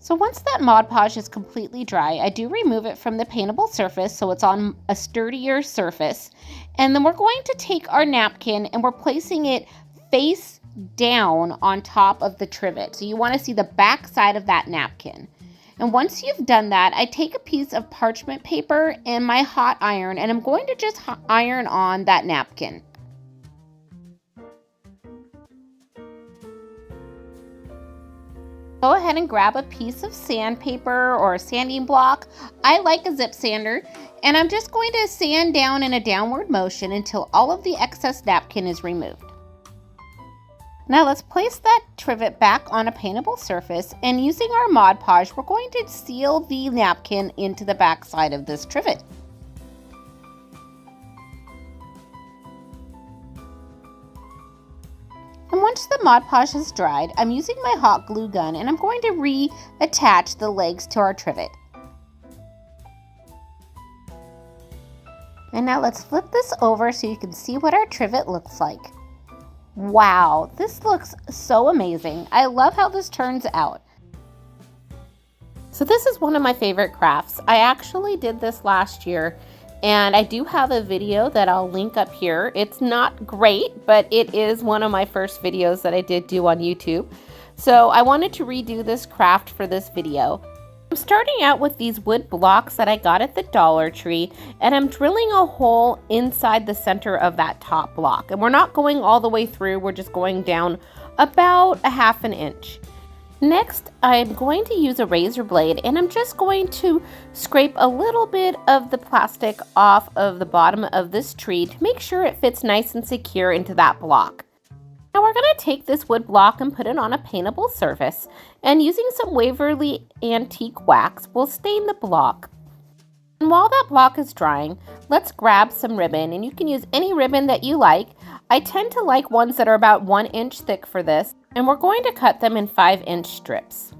So once that Mod Podge is completely dry, I do remove it from the paintable surface so it's on a sturdier surface. And then we're going to take our napkin and we're placing it face down on top of the trivet. So you want to see the back side of that napkin. And once you've done that, I take a piece of parchment paper and my hot iron, and I'm going to just iron on that napkin. Go ahead and grab a piece of sandpaper or a sanding block. I like a zip sander, and I'm just going to sand down in a downward motion until all of the excess napkin is removed. Now let's place that trivet back on a paintable surface, and using our Mod Podge, we're going to seal the napkin into the back side of this trivet. And once the Mod Podge has dried, I'm using my hot glue gun and I'm going to reattach the legs to our trivet. And now let's flip this over so you can see what our trivet looks like. Wow, this looks so amazing. I love how this turns out. So this is one of my favorite crafts. I actually did this last year, and I do have a video that I'll link up here. It's not great, but it is one of my first videos that I did do on YouTube. So I wanted to redo this craft for this video. I'm starting out with these wood blocks that I got at the Dollar Tree, and I'm drilling a hole inside the center of that top block. And we're not going all the way through, we're just going down about a ½ an inch. Next, I'm going to use a razor blade, and I'm just going to scrape a little bit of the plastic off of the bottom of this tree to make sure it fits nice and secure into that block. Now we're going to take this wood block and put it on a paintable surface, and using some Waverly Antique Wax, we'll stain the block. And while that block is drying, let's grab some ribbon, and you can use any ribbon that you like. I tend to like ones that are about 1 inch thick for this, and we're going to cut them in 5-inch strips.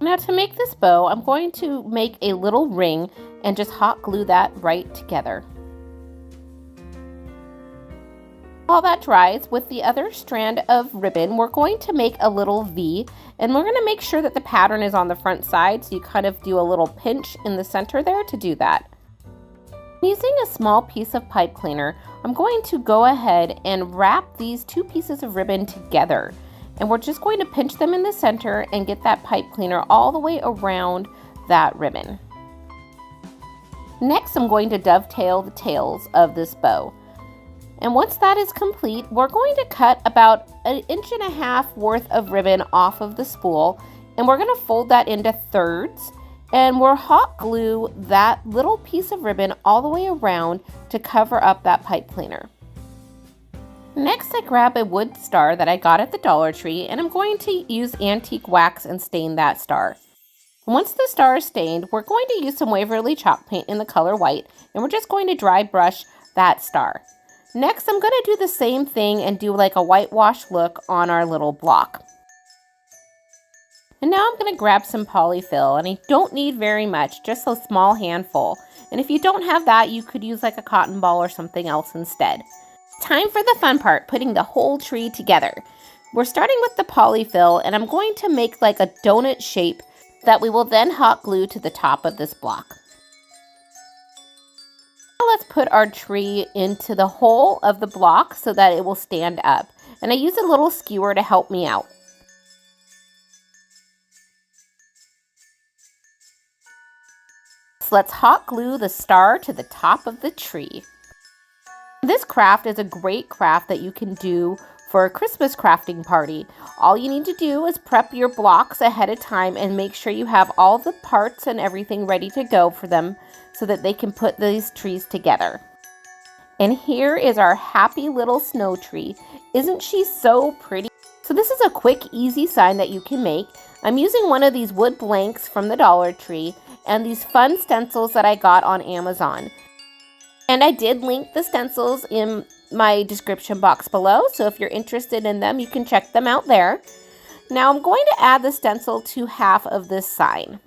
Now to make this bow, I'm going to make a little ring and just hot glue that right together. While that dries, with the other strand of ribbon, we're going to make a little V, and we're going to make sure that the pattern is on the front side, so you kind of do a little pinch in the center there to do that. Using a small piece of pipe cleaner, I'm going to go ahead and wrap these 2 pieces of ribbon together, and we're just going to pinch them in the center and get that pipe cleaner all the way around that ribbon. Next, I'm going to dovetail the tails of this bow. And once that is complete, we're going to cut about 1.5 inches worth of ribbon off of the spool, and we're going to fold that into thirds, and we'll hot glue that little piece of ribbon all the way around to cover up that pipe cleaner. Next, I grab a wood star that I got at the Dollar Tree, and I'm going to use antique wax and stain that star. Once the star is stained, we're going to use some Waverly chalk paint in the color white, and we're just going to dry brush that star. Next, I'm going to do the same thing and do like a whitewash look on our little block. And now I'm going to grab some polyfill, and I don't need very much, just a small handful. And if you don't have that, you could use like a cotton ball or something else instead. Time for the fun part, putting the whole tree together. We're starting with the polyfill, and I'm going to make like a donut shape that we will then hot glue to the top of this block. Now let's put our tree into the hole of the block so that it will stand up. And I use a little skewer to help me out. So let's hot glue the star to the top of the tree. This craft is a great craft that you can do for a Christmas crafting party. All you need to do is prep your blocks ahead of time and make sure you have all the parts and everything ready to go for them so that they can put these trees together. And here is our happy little snow tree. Isn't she so pretty? So this is a quick, easy sign that you can make. I'm using one of these wood blanks from the Dollar Tree and these fun stencils that I got on Amazon. And I did link the stencils in my description box below, so if you're interested in them, you can check them out there. Now I'm going to add the stencil to half of this sign.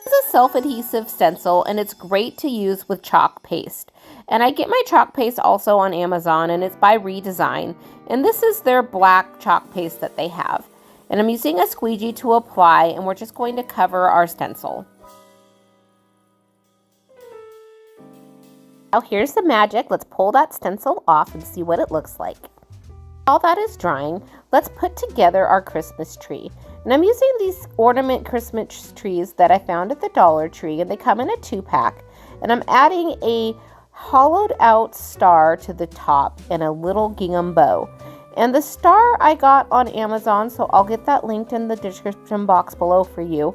This is a self-adhesive stencil, and it's great to use with chalk paste. And I get my chalk paste also on Amazon, and it's by Redesign. And this is their black chalk paste that they have. And I'm using a squeegee to apply, and we're just going to cover our stencil. Now here's the magic. Let's pull that stencil off and see what it looks like. While that is drying, let's put together our Christmas tree. And I'm using these ornament Christmas trees that I found at the Dollar Tree, and they come in a 2-pack. And I'm adding a hollowed out star to the top and a little gingham bow. And the star I got on Amazon, so I'll get that linked in the description box below for you.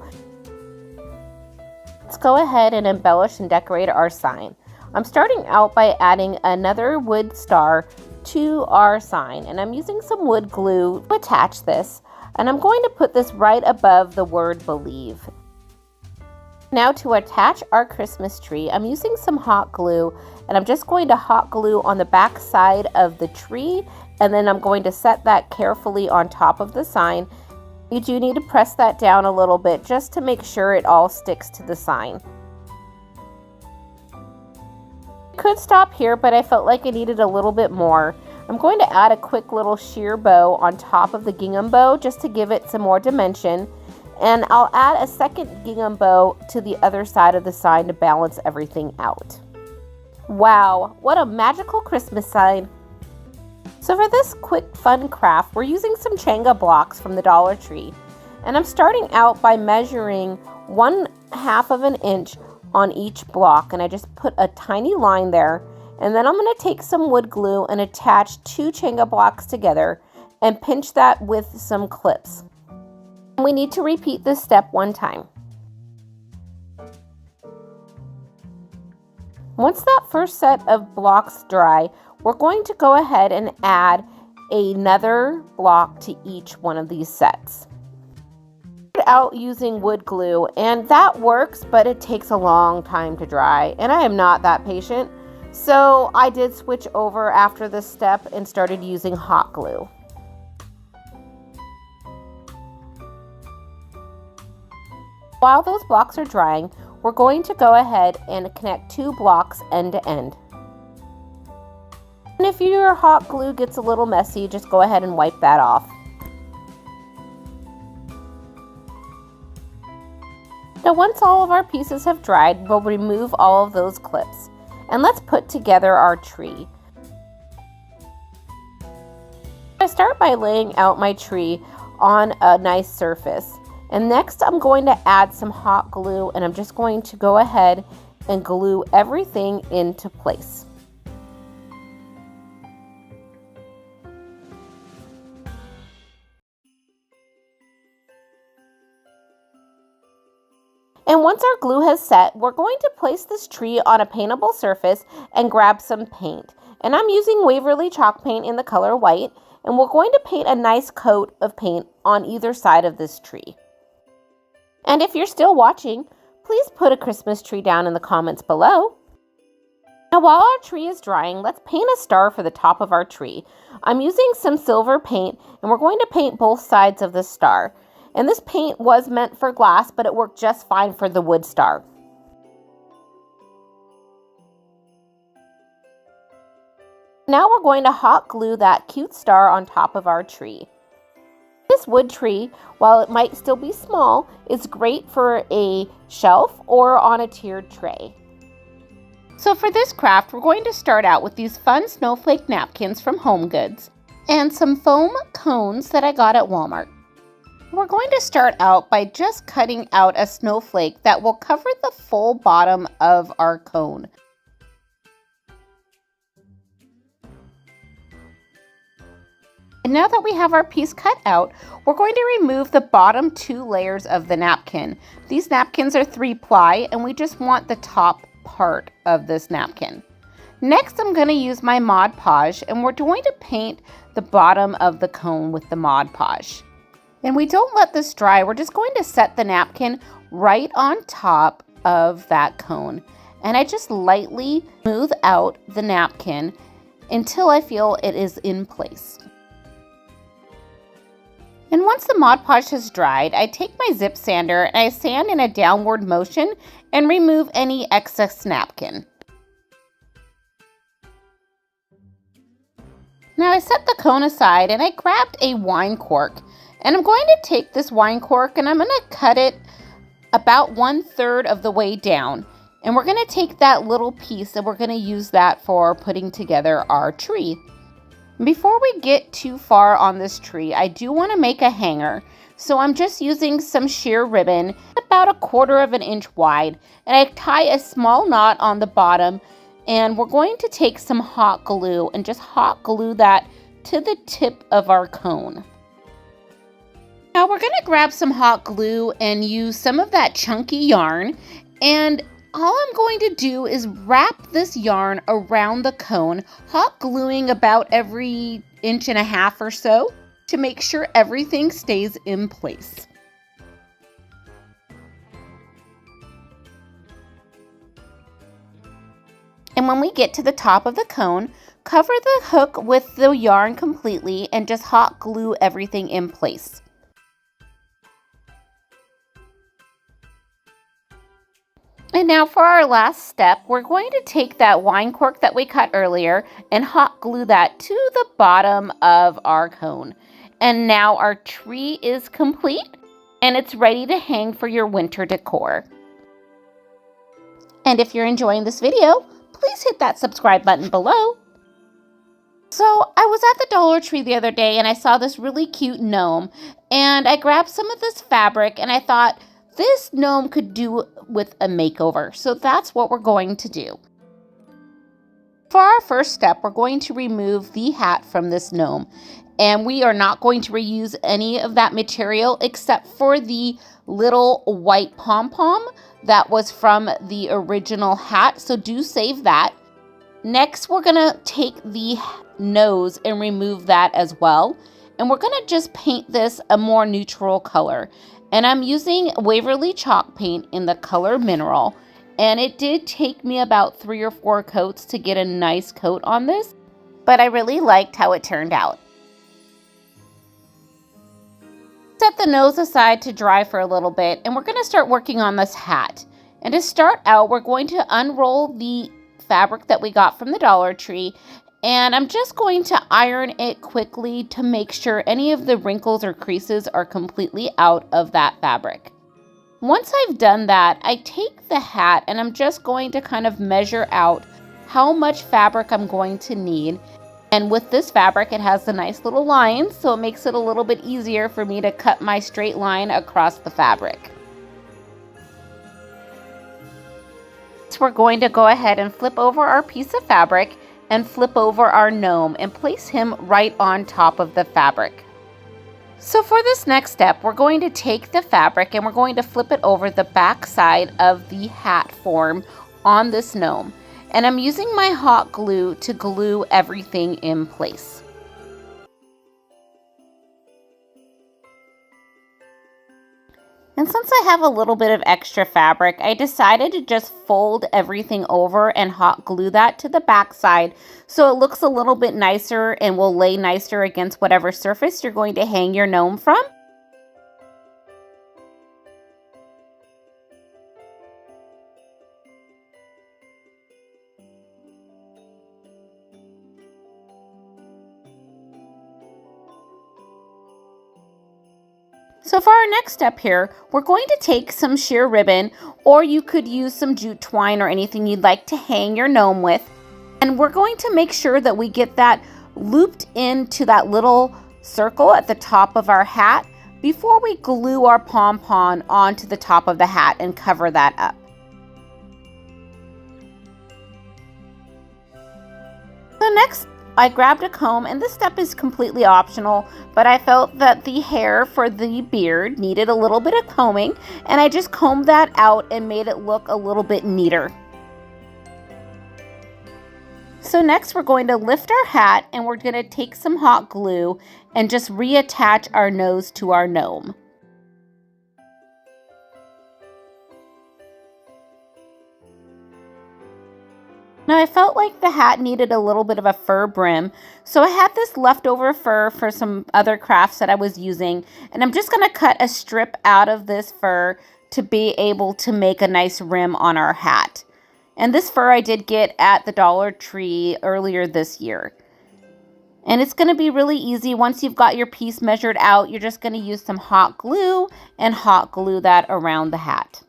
Let's go ahead and embellish and decorate our sign. I'm starting out by adding another wood star to our sign, and I'm using some wood glue to attach this, and I'm going to put this right above the word believe. Now to attach our Christmas tree, I'm using some hot glue, and I'm just going to hot glue on the back side of the tree, and then I'm going to set that carefully on top of the sign. You do need to press that down a little bit just to make sure it all sticks to the sign. Could stop here, but I felt like I needed a little bit more. I'm going to add a quick little sheer bow on top of the gingham bow just to give it some more dimension, and I'll add a second gingham bow to the other side of the sign to balance everything out. Wow, what a magical Christmas sign! So for this quick fun craft, we're using some Changa blocks from the Dollar Tree, and I'm starting out by measuring 1/2 of an inch on each block, and I just put a tiny line there, and then I'm going to take some wood glue and attach 2 Changa blocks together and pinch that with some clips. We need to repeat this step 1 time. Once that first set of blocks dry, we're going to go ahead and add another block to each one of these sets. Out using wood glue, and that works, but it takes a long time to dry, and I am not that patient, so I did switch over after this step and started using hot glue. While those blocks are drying, we're going to go ahead and connect 2 blocks end to end. And if your hot glue gets a little messy, just go ahead and wipe that off. Now once all of our pieces have dried, we'll remove all of those clips. And let's put together our tree. I start by laying out my tree on a nice surface. And next I'm going to add some hot glue, and I'm just going to go ahead and glue everything into place. And once our glue has set, we're going to place this tree on a paintable surface and grab some paint. And I'm using Waverly chalk paint in the color white, and we're going to paint a nice coat of paint on either side of this tree. And if you're still watching, please put a Christmas tree down in the comments below. Now while our tree is drying, let's paint a star for the top of our tree. I'm using some silver paint, and we're going to paint both sides of the star. And this paint was meant for glass, but it worked just fine for the wood star. Now we're going to hot glue that cute star on top of our tree. This wood tree, while it might still be small, is great for a shelf or on a tiered tray. So for this craft, we're going to start out with these fun snowflake napkins from Home Goods and some foam cones that I got at Walmart. We're going to start out by just cutting out a snowflake that will cover the full bottom of our cone. And now that we have our piece cut out, we're going to remove the bottom 2 layers of the napkin. These napkins are 3-ply, and we just want the top part of this napkin. Next, I'm going to use my Mod Podge, and we're going to paint the bottom of the cone with the Mod Podge. And we don't let this dry, we're just going to set the napkin right on top of that cone. And I just lightly smooth out the napkin until I feel it is in place. And once the Mod Podge has dried, I take my zip sander and I sand in a downward motion and remove any excess napkin. Now I set the cone aside and I grabbed a wine cork, and I'm going to take this wine cork and I'm going to cut it about 1/3 of the way down. And we're going to take that little piece and we're going to use that for putting together our tree. Before we get too far on this tree, I do want to make a hanger. So I'm just using some sheer ribbon, about 1/4 inch wide, and I tie a small knot on the bottom, and we're going to take some hot glue and just hot glue that to the tip of our cone. Now we're going to grab some hot glue and use some of that chunky yarn, and all I'm going to do is wrap this yarn around the cone, hot gluing about every 1.5 inches or so to make sure everything stays in place. And when we get to the top of the cone, cover the hook with the yarn completely and just hot glue everything in place. And now for our last step, we're going to take that wine cork that we cut earlier and hot glue that to the bottom of our cone. And now our tree is complete and it's ready to hang for your winter decor. And if you're enjoying this video, please hit that subscribe button below. So I was at the Dollar Tree the other day and I saw this really cute gnome, and I grabbed some of this fabric and I thought, this gnome could do with a makeover, so that's what we're going to do. For our first step, we're going to remove the hat from this gnome, and we are not going to reuse any of that material except for the little white pom-pom that was from the original hat, so do save that. Next, we're gonna take the nose and remove that as well, and we're gonna just paint this a more neutral color. And I'm using Waverly chalk paint in the color Mineral, and it did take me about 3 or 4 coats to get a nice coat on this, but I really liked how it turned out. Set the nose aside to dry for a little bit, and we're going to start working on this hat. And to start out, we're going to unroll the fabric that we got from the Dollar Tree, and I'm just going to iron it quickly to make sure any of the wrinkles or creases are completely out of that fabric. Once I've done that, I take the hat and I'm just going to kind of measure out how much fabric I'm going to need. And with this fabric, it has the nice little lines, so it makes it a little bit easier for me to cut my straight line across the fabric. So we're going to go ahead and flip over our piece of fabric and flip over our gnome and place him right on top of the fabric. So for this next step, we're going to take the fabric and we're going to flip it over the back side of the hat form on this gnome. And I'm using my hot glue to glue everything in place. And since I have a little bit of extra fabric, I decided to just fold everything over and hot glue that to the back side so it looks a little bit nicer and will lay nicer against whatever surface you're going to hang your gnome from. So for our next step here, we're going to take some sheer ribbon, or you could use some jute twine or anything you'd like to hang your gnome with. And we're going to make sure that we get that looped into that little circle at the top of our hat before we glue our pom-pom onto the top of the hat and cover that up. So next, I grabbed a comb, and this step is completely optional, but I felt that the hair for the beard needed a little bit of combing, and I just combed that out and made it look a little bit neater. So next we're going to lift our hat, and we're going to take some hot glue and just reattach our nose to our gnome. Now I felt like the hat needed a little bit of a fur brim, so I had this leftover fur for some other crafts that I was using, and I'm just going to cut a strip out of this fur to be able to make a nice rim on our hat. And this fur I did get at the Dollar Tree earlier this year. And it's going to be really easy. Once you've got your piece measured out, you're just going to use some hot glue and hot glue that around the hat.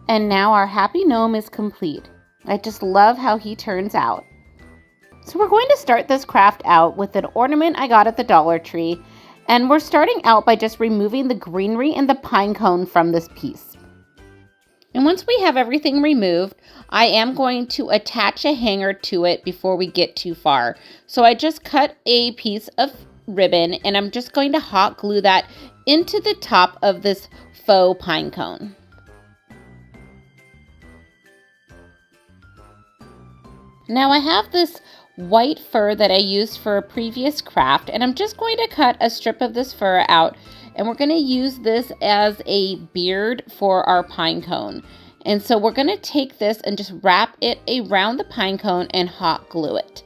And now our happy gnome is complete. I just love how he turns out. So we're going to start this craft out with an ornament I got at the Dollar Tree. And we're starting out by just removing the greenery and the pine cone from this piece. And once we have everything removed, I am going to attach a hanger to it before we get too far. So I just cut a piece of ribbon, and I'm just going to hot glue that into the top of this faux pine cone. Now I have this white fur that I used for a previous craft, and I'm just going to cut a strip of this fur out, and we're going to use this as a beard for our pine cone. And so we're going to take this and just wrap it around the pine cone and hot glue it.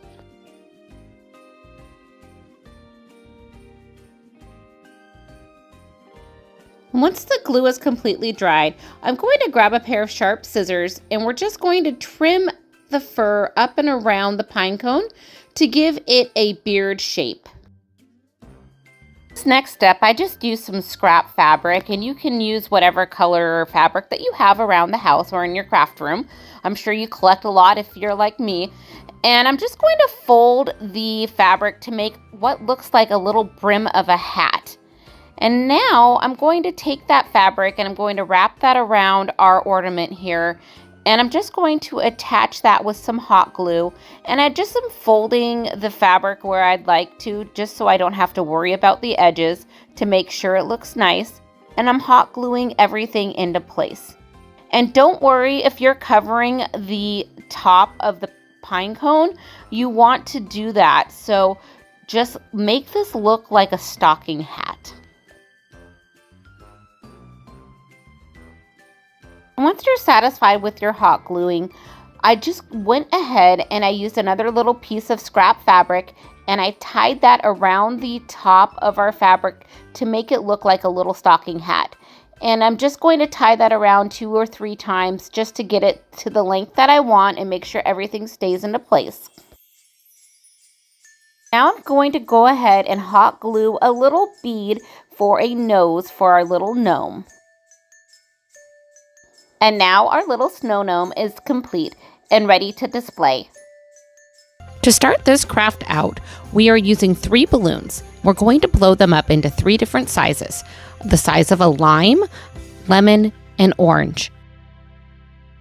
Once the glue is completely dried, I'm going to grab a pair of sharp scissors, and we're just going to trim the fur up and around the pine cone to give it a beard shape. This next step, I just used some scrap fabric, and you can use whatever color fabric that you have around the house or in your craft room. I'm sure you collect a lot if you're like me. And I'm just going to fold the fabric to make what looks like a little brim of a hat. And now I'm going to take that fabric and I'm going to wrap that around our ornament here. And I'm just going to attach that with some hot glue, and I just am folding the fabric where I'd like to, just so I don't have to worry about the edges, to make sure it looks nice. And I'm hot gluing everything into place. And don't worry if you're covering the top of the pine cone, you want to do that. So just make this look like a stocking hat. Once you're satisfied with your hot gluing, I just went ahead and I used another little piece of scrap fabric, and I tied that around the top of our fabric to make it look like a little stocking hat. And I'm just going to tie that around 2 or 3 times just to get it to the length that I want and make sure everything stays into place. Now I'm going to go ahead and hot glue a little bead for a nose for our little gnome. And now our little snow gnome is complete and ready to display. To start this craft out, we are using 3 balloons. We're going to blow them up into 3 different sizes. The size of a lime, lemon, and orange.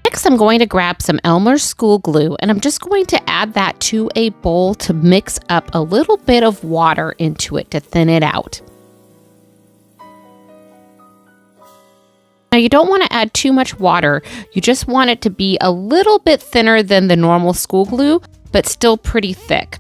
Next, I'm going to grab some Elmer's school glue, and I'm just going to add that to a bowl to mix up a little bit of water into it to thin it out. Now you don't want to add too much water, you just want it to be a little bit thinner than the normal school glue, but still pretty thick.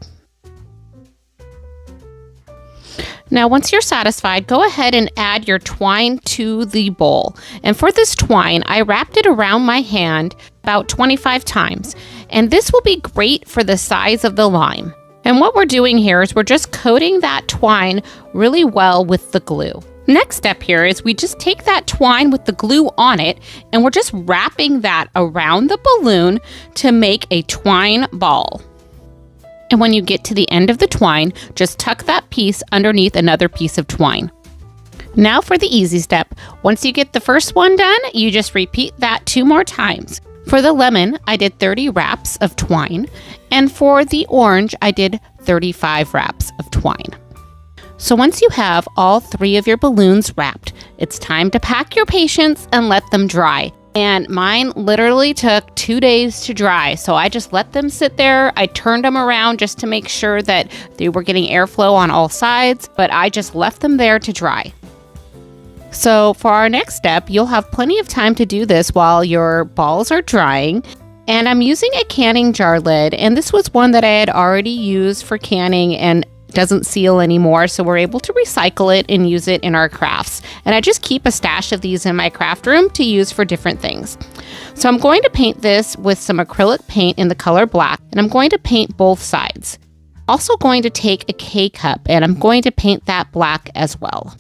Now once you're satisfied, go ahead and add your twine to the bowl. And for this twine, I wrapped it around my hand about 25 times. And this will be great for the size of the lime. And what we're doing here is we're just coating that twine really well with the glue. Next step here is we just take that twine with the glue on it, and we're just wrapping that around the balloon to make a twine ball. And when you get to the end of the twine, just tuck that piece underneath another piece of twine. Now for the easy step. Once you get the first one done, you just repeat that 2 more times. For the lemon, I did 30 wraps of twine, and for the orange, I did 35 wraps of twine. So once you have all 3 of your balloons wrapped, it's time to pack your patience and let them dry. And mine literally took 2 days to dry, so I just let them sit there. I turned them around just to make sure that they were getting airflow on all sides, but I just left them there to dry. So for our next step, you'll have plenty of time to do this while your balls are drying. And I'm using a canning jar lid, and this was one that I had already used for canning and doesn't seal anymore, so we're able to recycle it and use it in our crafts. And I just keep a stash of these in my craft room to use for different things. So I'm going to paint this with some acrylic paint in the color black, and I'm going to paint both sides. Also going to take a K-cup, and I'm going to paint that black as well.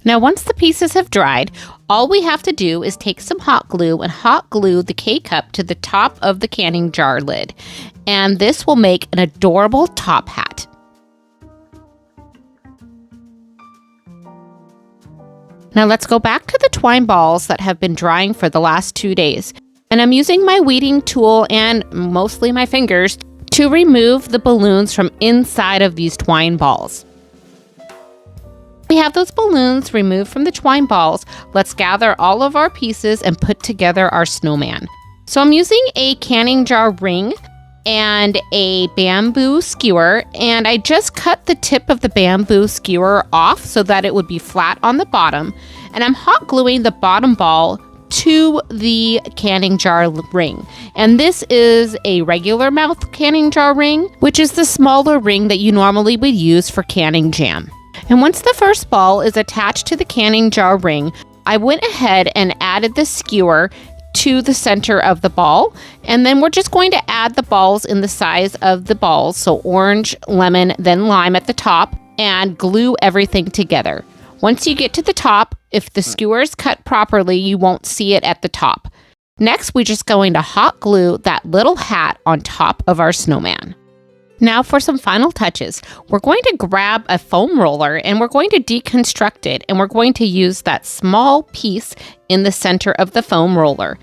Now, once the pieces have dried, all we have to do is take some hot glue and hot glue the K-cup to the top of the canning jar lid. And this will make an adorable top hat. Now let's go back to the twine balls that have been drying for the last 2 days. And I'm using my weeding tool and mostly my fingers to remove the balloons from inside of these twine balls. We have those balloons removed from the twine balls. Let's gather all of our pieces and put together our snowman. So I'm using a canning jar ring and a bamboo skewer, and I just cut the tip of the bamboo skewer off so that it would be flat on the bottom, and I'm hot gluing the bottom ball to the canning jar ring. And this is a regular mouth canning jar ring, which is the smaller ring that you normally would use for canning jam. And once the first ball is attached to the canning jar ring, I went ahead and added the skewer to the center of the ball. And then we're just going to add the balls in the size of the balls. So orange, lemon, then lime at the top, and glue everything together. Once you get to the top, if the skewer is cut properly, you won't see it at the top. Next, we're just going to hot glue that little hat on top of our snowman. Now for some final touches, we're going to grab a foam roller and we're going to deconstruct it, and we're going to use that small piece in the center of the foam roller.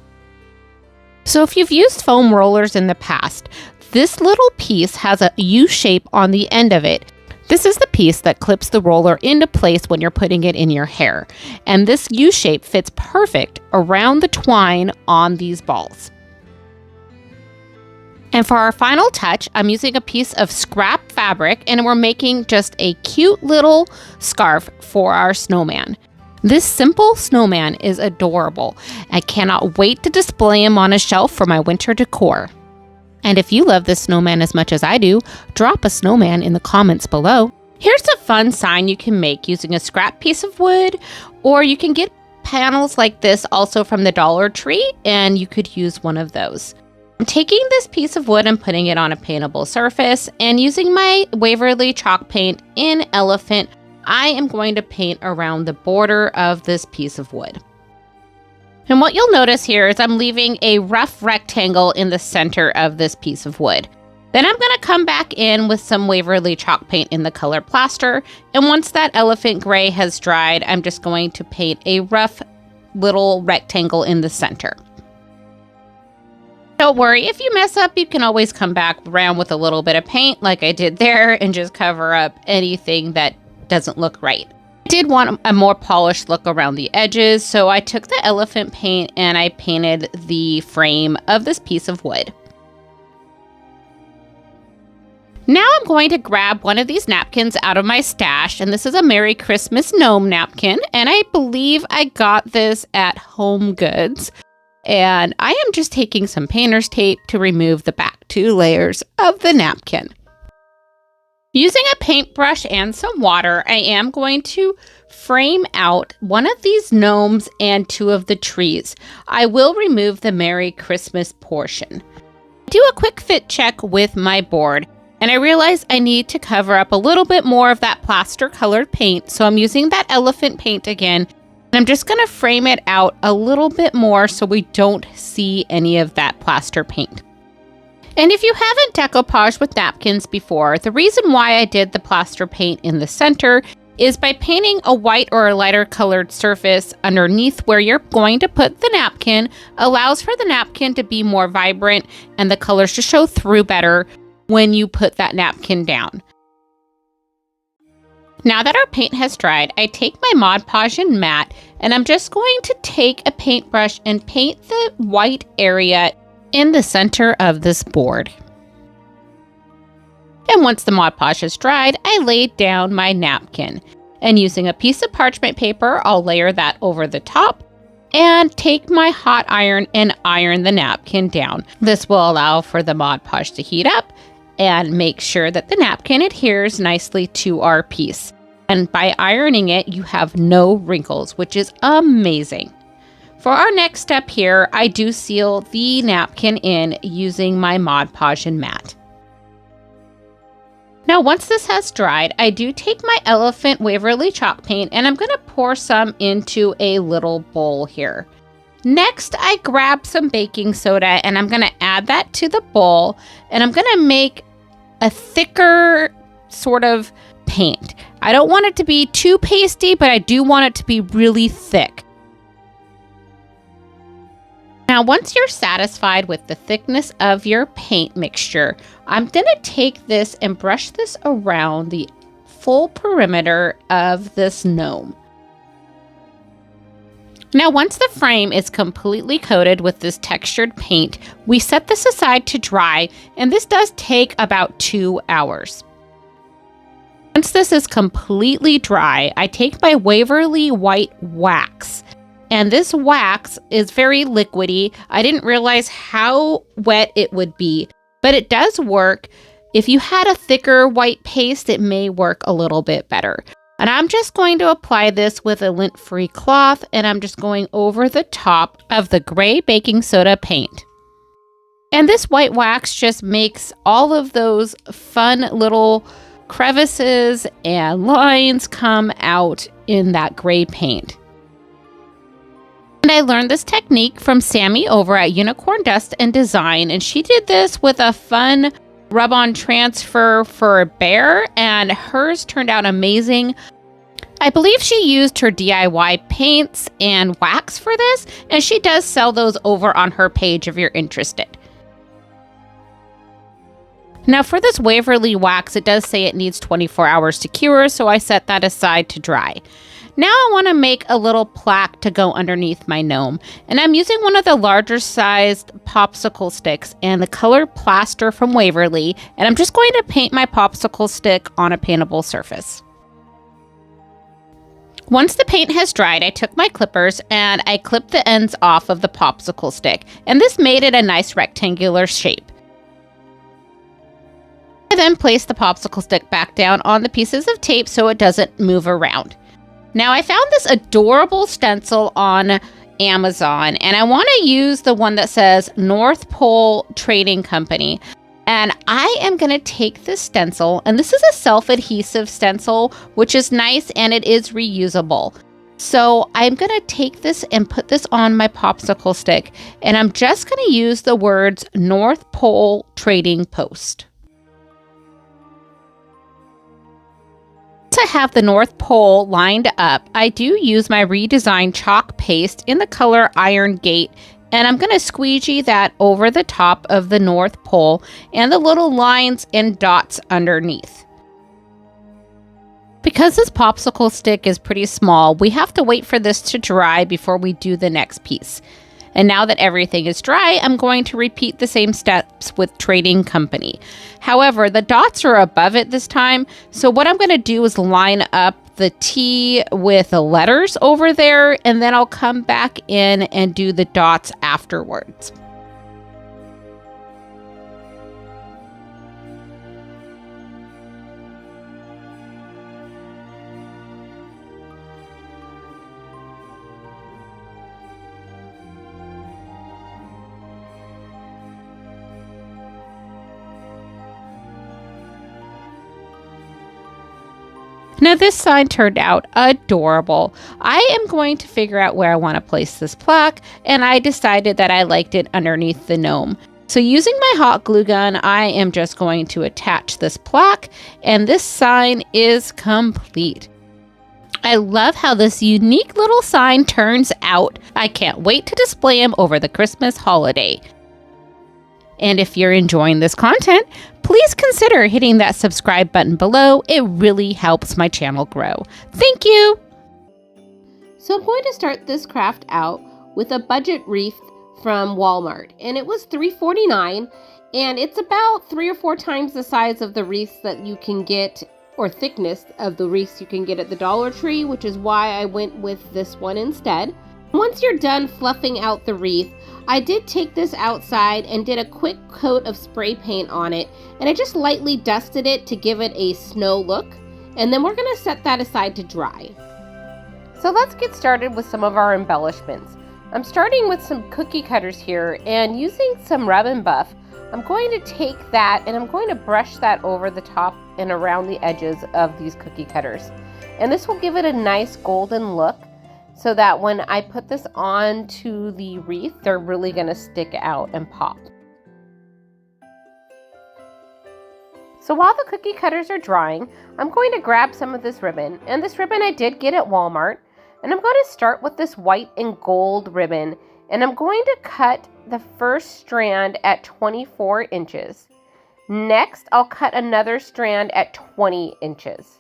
So if you've used foam rollers in the past, this little piece has a U shape on the end of it. This is the piece that clips the roller into place when you're putting it in your hair. And this U shape fits perfect around the twine on these balls. And for our final touch, I'm using a piece of scrap fabric, and we're making just a cute little scarf for our snowman. This simple snowman is adorable. I cannot wait to display him on a shelf for my winter decor. And if you love this snowman as much as I do, drop a snowman in the comments below. Here's a fun sign you can make using a scrap piece of wood, or you can get panels like this also from the Dollar Tree, and you could use one of those. I'm taking this piece of wood and putting it on a paintable surface, and using my Waverly chalk paint in Elephant, I am going to paint around the border of this piece of wood. And what you'll notice here is I'm leaving a rough rectangle in the center of this piece of wood. Then I'm going to come back in with some Waverly chalk paint in the color plaster, and once that elephant gray has dried, I'm just going to paint a rough little rectangle in the center. Don't worry, if you mess up, you can always come back around with a little bit of paint like I did there and just cover up anything that doesn't look right. I did want a more polished look around the edges, so I took the elephant paint and I painted the frame of this piece of wood. Now I'm going to grab one of these napkins out of my stash, and this is a Merry Christmas gnome napkin, and I believe I got this at Home Goods. And I am just taking some painter's tape to remove the back 2 layers of the napkin. Using a paintbrush and some water, I am going to frame out one of these gnomes and 2 of the trees. I will remove the Merry Christmas portion. Do a quick fit check with my board, and I realize I need to cover up a little bit more of that plaster colored paint, so I'm using that elephant paint again. And I'm just going to frame it out a little bit more so we don't see any of that plaster paint. And if you haven't decoupaged with napkins before, the reason why I did the plaster paint in the center is by painting a white or a lighter colored surface underneath where you're going to put the napkin allows for the napkin to be more vibrant and the colors to show through better when you put that napkin down. Now that our paint has dried, I take my Mod Podge and mat, and I'm just going to take a paintbrush and paint the white area in the center of this board. And once the Mod Podge has dried, I laid down my napkin. And using a piece of parchment paper, I'll layer that over the top and take my hot iron and iron the napkin down. This will allow for the Mod Podge to heat up and make sure that the napkin adheres nicely to our piece. And by ironing it, you have no wrinkles, which is amazing. For our next step here, I do seal the napkin in using my Mod Podge and mat. Now, once this has dried, I do take my Elephant Waverly chalk paint and I'm going to pour some into a little bowl here. Next, I grab some baking soda and I'm going to add that to the bowl, and I'm going to make a thicker sort of paint. I don't want it to be too pasty, but I do want it to be really thick. Now, once you're satisfied with the thickness of your paint mixture, I'm going to take this and brush this around the full perimeter of this gnome. Now, once the frame is completely coated with this textured paint, we set this aside to dry, and this does take about 2 hours. Once this is completely dry, I take my Waverly white wax. And this wax is very liquidy. I didn't realize how wet it would be, but it does work. If you had a thicker white paste, it may work a little bit better. And I'm just going to apply this with a lint-free cloth, and I'm just going over the top of the gray baking soda paint. And this white wax just makes all of those fun little crevices and lines come out in that gray paint. And I learned this technique from Sammy over at Unicorn Dust and Design, and she did this with a fun rub-on transfer for a bear, and hers turned out amazing. I believe she used her DIY paints and wax for this, and she does sell those over on her page if you're interested. Now for this Waverly wax, it does say it needs 24 hours to cure, so I set that aside to dry. Now I want to make a little plaque to go underneath my gnome, and I'm using one of the larger sized popsicle sticks and the color plaster from Waverly, and I'm just going to paint my popsicle stick on a paintable surface. Once the paint has dried, I took my clippers and I clipped the ends off of the popsicle stick, and this made it a nice rectangular shape. I then placed the popsicle stick back down on the pieces of tape so it doesn't move around. Now I found this adorable stencil on Amazon, and I want to use the one that says North Pole Trading Company. And I am going to take this stencil, and this is a self-adhesive stencil, which is nice and it is reusable. So I'm going to take this and put this on my popsicle stick, and I'm just going to use the words North Pole Trading Post. To have the North Pole lined up, I do use my redesigned chalk paste in the color Iron Gate, and I'm going to squeegee that over the top of the North Pole and the little lines and dots underneath. Because this popsicle stick is pretty small, we have to wait for this to dry before we do the next piece. And now that everything is dry, I'm going to repeat the same steps with Trading Company. However, the dots are above it this time, so what I'm going to do is line up the T with the letters over there, and then I'll come back in and do the dots afterwards. Now this sign turned out adorable. I am going to figure out where I want to place this plaque, and I decided that I liked it underneath the gnome. So using my hot glue gun, I am just going to attach this plaque, and this sign is complete. I love how this unique little sign turns out. I can't wait to display them over the Christmas holiday. And if you're enjoying this content, please consider hitting that subscribe button below. It really helps my channel grow. Thank you! So I'm going to start this craft out with a budget wreath from Walmart, and it was $3.49, and it's about 3 or 4 times the size of the wreaths that you can get, or thickness of the wreaths you can get at the Dollar Tree, which is why I went with this one instead. Once you're done fluffing out the wreath, I did take this outside and did a quick coat of spray paint on it, and I just lightly dusted it to give it a snow look, and then we're going to set that aside to dry. So let's get started with some of our embellishments. I'm starting with some cookie cutters here, and using some Rub and Buff, I'm going to take that and I'm going to brush that over the top and around the edges of these cookie cutters. And this will give it a nice golden look so that when I put this onto the wreath, they're really going to stick out and pop. So while the cookie cutters are drying, I'm going to grab some of this ribbon, and this ribbon I did get at Walmart. And I'm going to start with this white and gold ribbon, and I'm going to cut the first strand at 24 inches. Next, I'll cut another strand at 20 inches.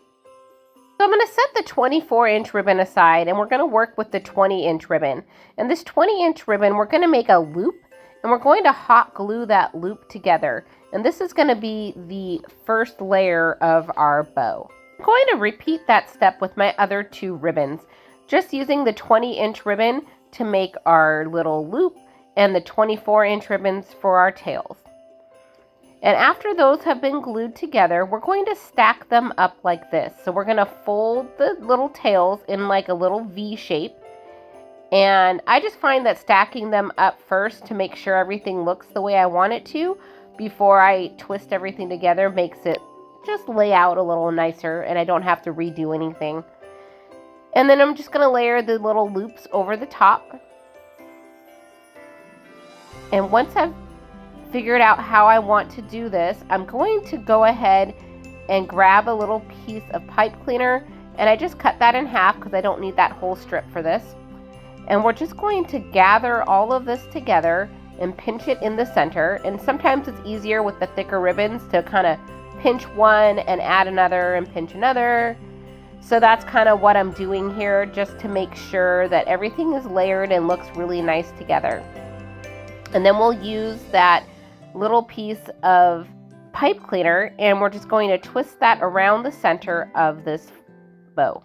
So I'm going to set the 24-inch ribbon aside, and we're going to work with the 20-inch ribbon. And this 20-inch ribbon, we're going to make a loop, and we're going to hot glue that loop together. And this is going to be the first layer of our bow. I'm going to repeat that step with my other 2 ribbons, just using the 20-inch ribbon to make our little loop and the 24-inch ribbons for our tails. And after those have been glued together, we're going to stack them up like this. So we're going to fold the little tails in like a little V shape. And I just find that stacking them up first to make sure everything looks the way I want it to before I twist everything together makes it just lay out a little nicer, and I don't have to redo anything. And then I'm just going to layer the little loops over the top. And once I've figured out how I want to do this, I'm going to go ahead and grab a little piece of pipe cleaner, and I just cut that in half because I don't need that whole strip for this. And we're just going to gather all of this together and pinch it in the center. And sometimes it's easier with the thicker ribbons to kind of pinch one and add another and pinch another. So that's kind of what I'm doing here, just to make sure that everything is layered and looks really nice together. And then we'll use that little piece of pipe cleaner, and we're just going to twist that around the center of this bow.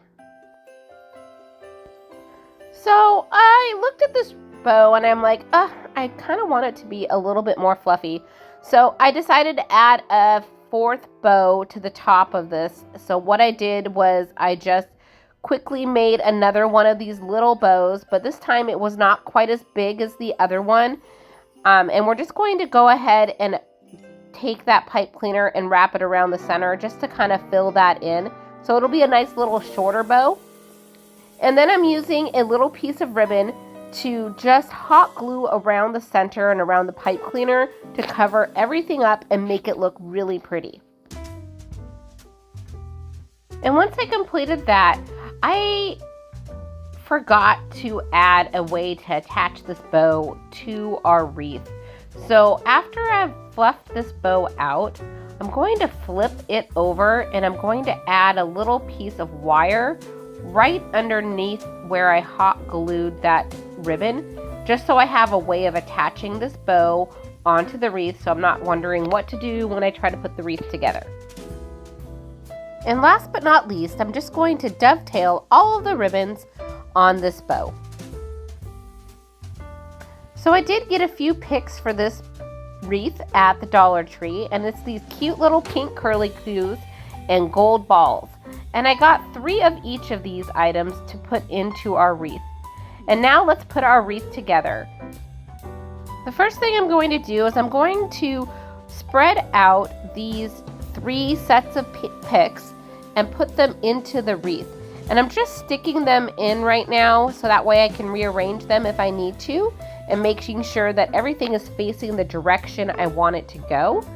So I looked at this bow and I'm like, I kind of want it to be a little bit more fluffy. So I decided to add a 4th bow to the top of this. So what I did was I just quickly made another one of these little bows, but this time it was not quite as big as the other one. And we're just going to go ahead and take that pipe cleaner and wrap it around the center just to kind of fill that in. So it'll be a nice little shorter bow. And then I'm using a little piece of ribbon to just hot glue around the center and around the pipe cleaner to cover everything up and make it look really pretty. And once I completed that, I forgot to add a way to attach this bow to our wreath. So after I've fluffed this bow out, I'm going to flip it over and I'm going to add a little piece of wire right underneath where I hot glued that ribbon, just so I have a way of attaching this bow onto the wreath so I'm not wondering what to do when I try to put the wreath together. And last but not least, I'm just going to dovetail all of the ribbons on this bow. So I did get a few picks for this wreath at the Dollar Tree, and it's these cute little pink curly cues and gold balls. And I got 3 of each of these items to put into our wreath. And now let's put our wreath together. The first thing I'm going to do is I'm going to spread out these 3 sets of picks and put them into the wreath. And I'm just sticking them in right now so that way I can rearrange them if I need to. and making sure that everything is facing the direction I want it to go.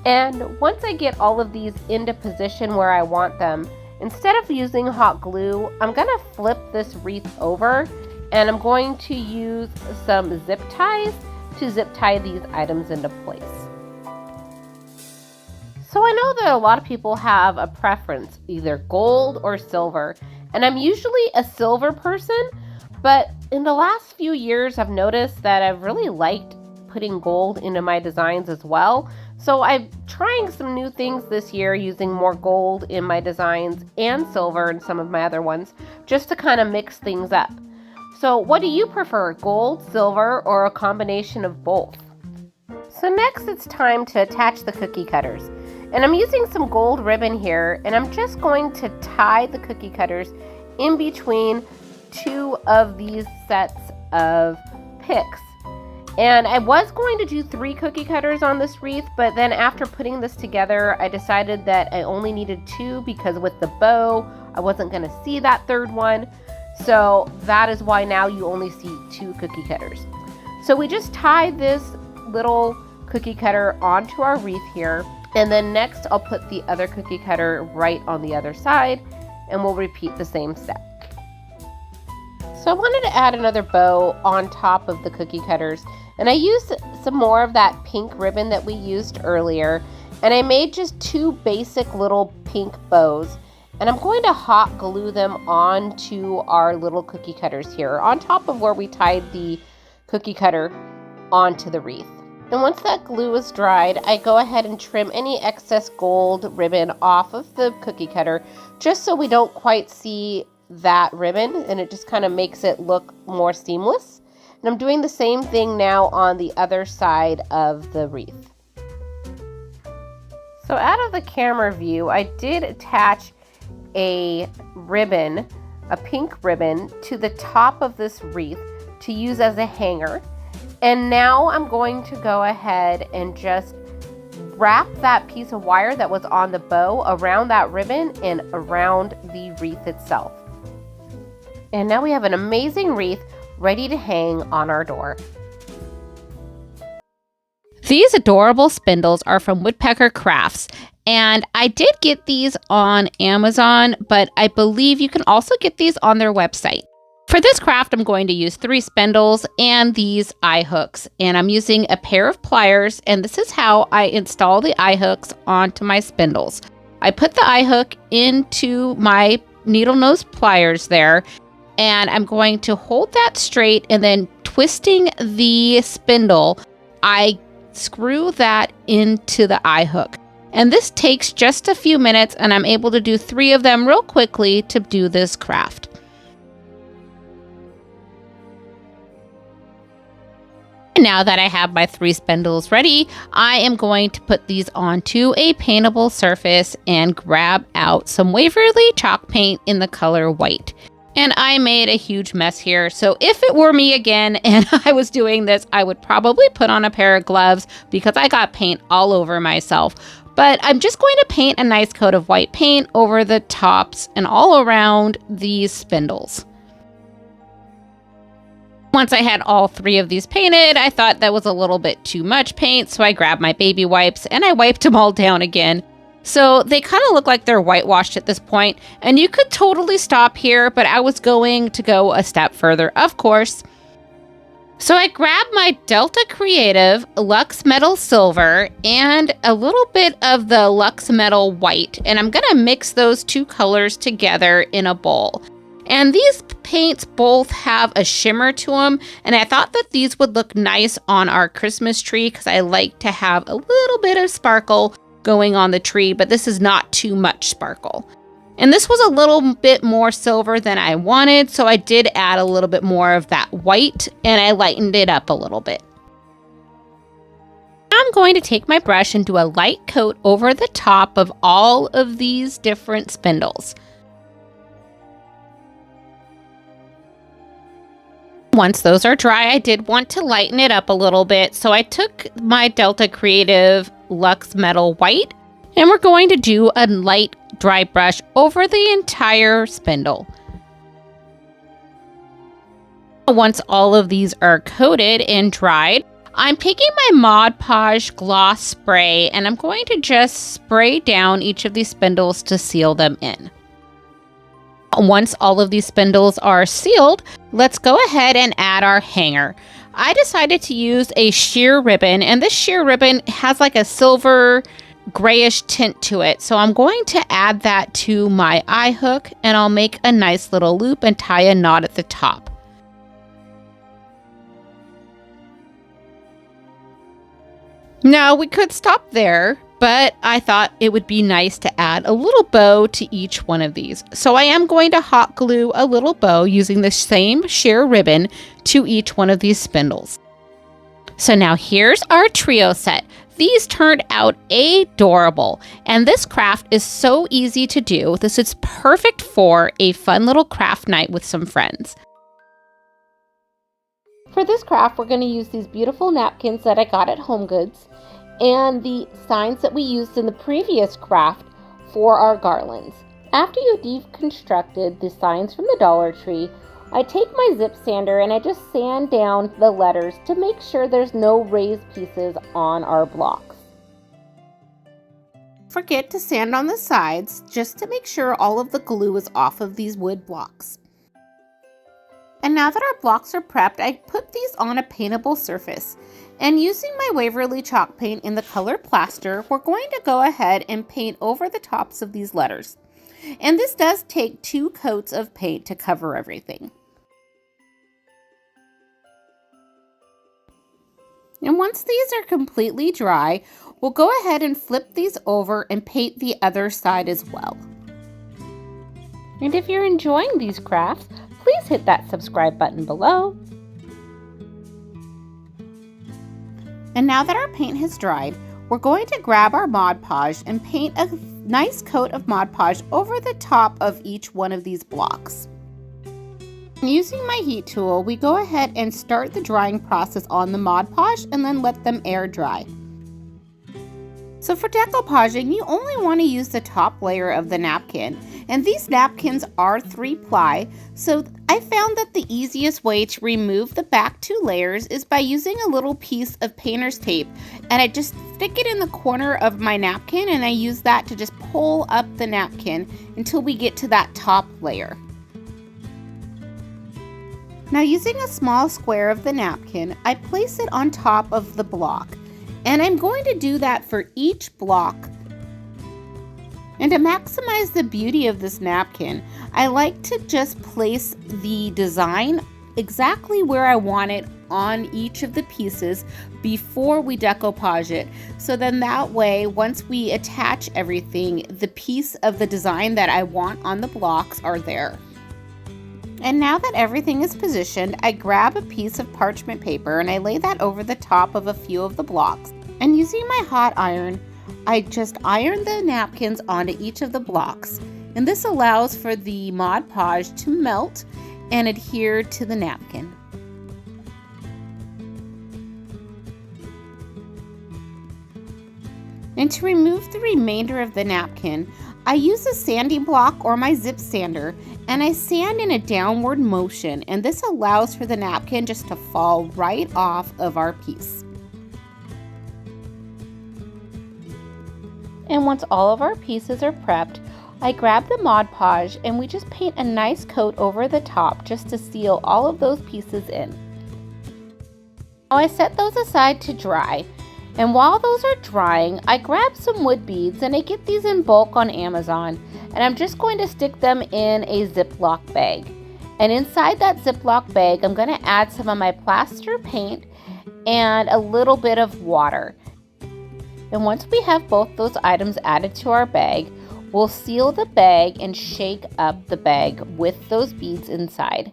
And once I get all of these into position where I want them, instead of using hot glue, I'm gonna flip this wreath over, and I'm going to use some zip ties to zip tie these items into place. So I know that a lot of people have a preference, either gold or silver, and I'm usually a silver person, but in the last few years I've noticed that I've really liked putting gold into my designs as well. So I'm trying some new things this year, using more gold in my designs and silver in some of my other ones, just to kind of mix things up. So what do you prefer, gold, silver, or a combination of both? So next it's time to attach the cookie cutters. And I'm using some gold ribbon here, and I'm just going to tie the cookie cutters in between two of these sets of picks. And I was going to do 3 cookie cutters on this wreath, but then after putting this together, I decided that I only needed 2 because with the bow, I wasn't going to see that third one. So that is why now you only see 2 cookie cutters. So we just tie this little cookie cutter onto our wreath here. And then next I'll put the other cookie cutter right on the other side, and we'll repeat the same step. So I wanted to add another bow on top of the cookie cutters, and I used some more of that pink ribbon that we used earlier, and I made just 2 basic little pink bows, and I'm going to hot glue them onto our little cookie cutters here, on top of where we tied the cookie cutter onto the wreath. And once that glue is dried, I go ahead and trim any excess gold ribbon off of the cookie cutter, just so we don't quite see that ribbon, and it just kind of makes it look more seamless. And I'm doing the same thing now on the other side of the wreath. So out of the camera view, I did attach a ribbon, a pink ribbon, to the top of this wreath to use as a hanger. And now I'm going to go ahead and just wrap that piece of wire that was on the bow around that ribbon and around the wreath itself. And now we have an amazing wreath ready to hang on our door. These adorable spindles are from Woodpecker Crafts, and I did get these on Amazon, but I believe you can also get these on their website. For this craft, I'm going to use 3 spindles and these eye hooks, and I'm using a pair of pliers, and this is how I install the eye hooks onto my spindles. I put the eye hook into my needle nose pliers there, and I'm going to hold that straight, and then twisting the spindle, I screw that into the eye hook. And this takes just a few minutes, and I'm able to do 3 of them real quickly to do this craft. Now that I have my 3 spindles ready, I am going to put these onto a paintable surface and grab out some Waverly chalk paint in the color white. And I made a huge mess here, so if it were me again and I was doing this, I would probably put on a pair of gloves because I got paint all over myself. But I'm just going to paint a nice coat of white paint over the tops and all around these spindles. Once I had all 3 of these painted, I thought that was a little bit too much paint, so I grabbed my baby wipes and I wiped them all down again. So they kind of look like they're whitewashed at this point, and you could totally stop here, but I was going to go a step further, of course. So I grabbed my Delta Creative Luxe Metal Silver and a little bit of the Luxe Metal White, and I'm going to mix those 2 colors together in a bowl. And these paints both have a shimmer to them, and I thought that these would look nice on our Christmas tree because I like to have a little bit of sparkle going on the tree, but this is not too much sparkle. And this was a little bit more silver than I wanted, so I did add a little bit more of that white, and I lightened it up a little bit. Now I'm going to take my brush and do a light coat over the top of all of these different spindles. Once those are dry, I did want to lighten it up a little bit, so I took my Delta Creative Luxe Metal White, and we're going to do a light dry brush over the entire spindle. Once all of these are coated and dried, I'm taking my Mod Podge gloss spray and I'm going to just spray down each of these spindles to seal them in. Once all of these spindles are sealed, let's go ahead and add our hanger. I decided to use a sheer ribbon, and this sheer ribbon has like a silver grayish tint to it. So I'm going to add that to my eye hook, and I'll make a nice little loop and tie a knot at the top. Now we could stop there, but I thought it would be nice to add a little bow to each one of these. So I am going to hot glue a little bow using the same sheer ribbon to each one of these spindles. So now here's our trio set. These turned out adorable, and this craft is so easy to do. This is perfect for a fun little craft night with some friends. For this craft, we're going to use these beautiful napkins that I got at Home Goods and the signs that we used in the previous craft for our garlands. After you deconstructed the signs from the Dollar Tree, I take my zip sander and I just sand down the letters to make sure there's no raised pieces on our blocks. Forget to sand on the sides just to make sure all of the glue is off of these wood blocks. And now that our blocks are prepped, I put these on a paintable surface. And using my Waverly chalk paint in the color plaster, we're going to go ahead and paint over the tops of these letters. And this does take 2 coats of paint to cover everything. And once these are completely dry, we'll go ahead and flip these over and paint the other side as well. And if you're enjoying these crafts, please hit that subscribe button below. And now that our paint has dried, we're going to grab our Mod Podge and paint a nice coat of Mod Podge over the top of each one of these blocks. Using my heat tool, we go ahead and start the drying process on the Mod Podge and then let them air dry. So for decoupaging, you only want to use the top layer of the napkin, and these napkins are 3-ply, so I found that the easiest way to remove the back 2 layers is by using a little piece of painter's tape, and I just stick it in the corner of my napkin and I use that to just pull up the napkin until we get to that top layer. Now using a small square of the napkin, I place it on top of the block. And I'm going to do that for each block. And to maximize the beauty of this napkin, I like to just place the design exactly where I want it on each of the pieces before we decoupage it. So then that way, once we attach everything, the piece of the design that I want on the blocks are there. And now that everything is positioned, I grab a piece of parchment paper and I lay that over the top of a few of the blocks. And using my hot iron, I just iron the napkins onto each of the blocks. And this allows for the Mod Podge to melt and adhere to the napkin. And to remove the remainder of the napkin, I use a sanding block or my zip sander, and I sand in a downward motion, and this allows for the napkin just to fall right off of our piece. And once all of our pieces are prepped, I grab the Mod Podge and we just paint a nice coat over the top just to seal all of those pieces in. Now I set those aside to dry. And while those are drying, I grab some wood beads, and I get these in bulk on Amazon, and I'm just going to stick them in a Ziploc bag. And inside that Ziploc bag, I'm going to add some of my plaster paint and a little bit of water. And once we have both those items added to our bag, we'll seal the bag and shake up the bag with those beads inside.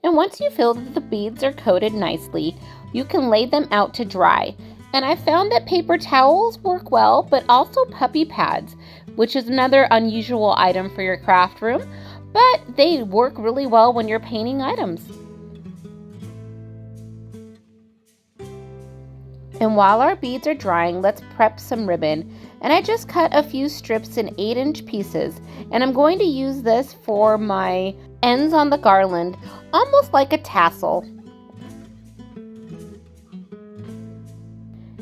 And once you feel that the beads are coated nicely, you can lay them out to dry. And I found that paper towels work well, but also puppy pads, which is another unusual item for your craft room, but they work really well when you're painting items. And while our beads are drying, let's prep some ribbon. And I just cut a few strips in 8-inch pieces, and I'm going to use this for my ends on the garland, almost like a tassel.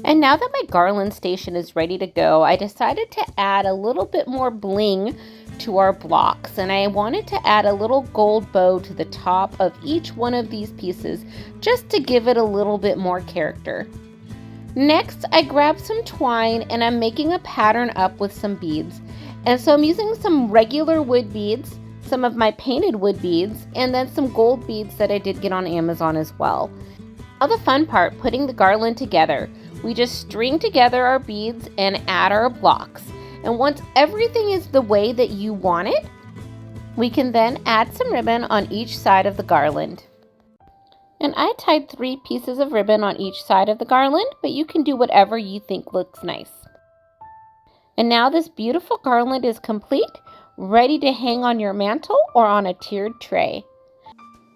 And now that my garland station is ready to go, I decided to add a little bit more bling to our blocks, and I wanted to add a little gold bow to the top of each one of these pieces just to give it a little bit more character. Next, I grabbed some twine and I'm making a pattern up with some beads. And so I'm using some regular wood beads, some of my painted wood beads, and then some gold beads that I did get on Amazon as well. Now the fun part, putting the garland together. We just string together our beads and add our blocks. And once everything is the way that you want it, we can then add some ribbon on each side of the garland. And I tied 3 pieces of ribbon on each side of the garland, but you can do whatever you think looks nice. And now this beautiful garland is complete, ready to hang on your mantle or on a tiered tray.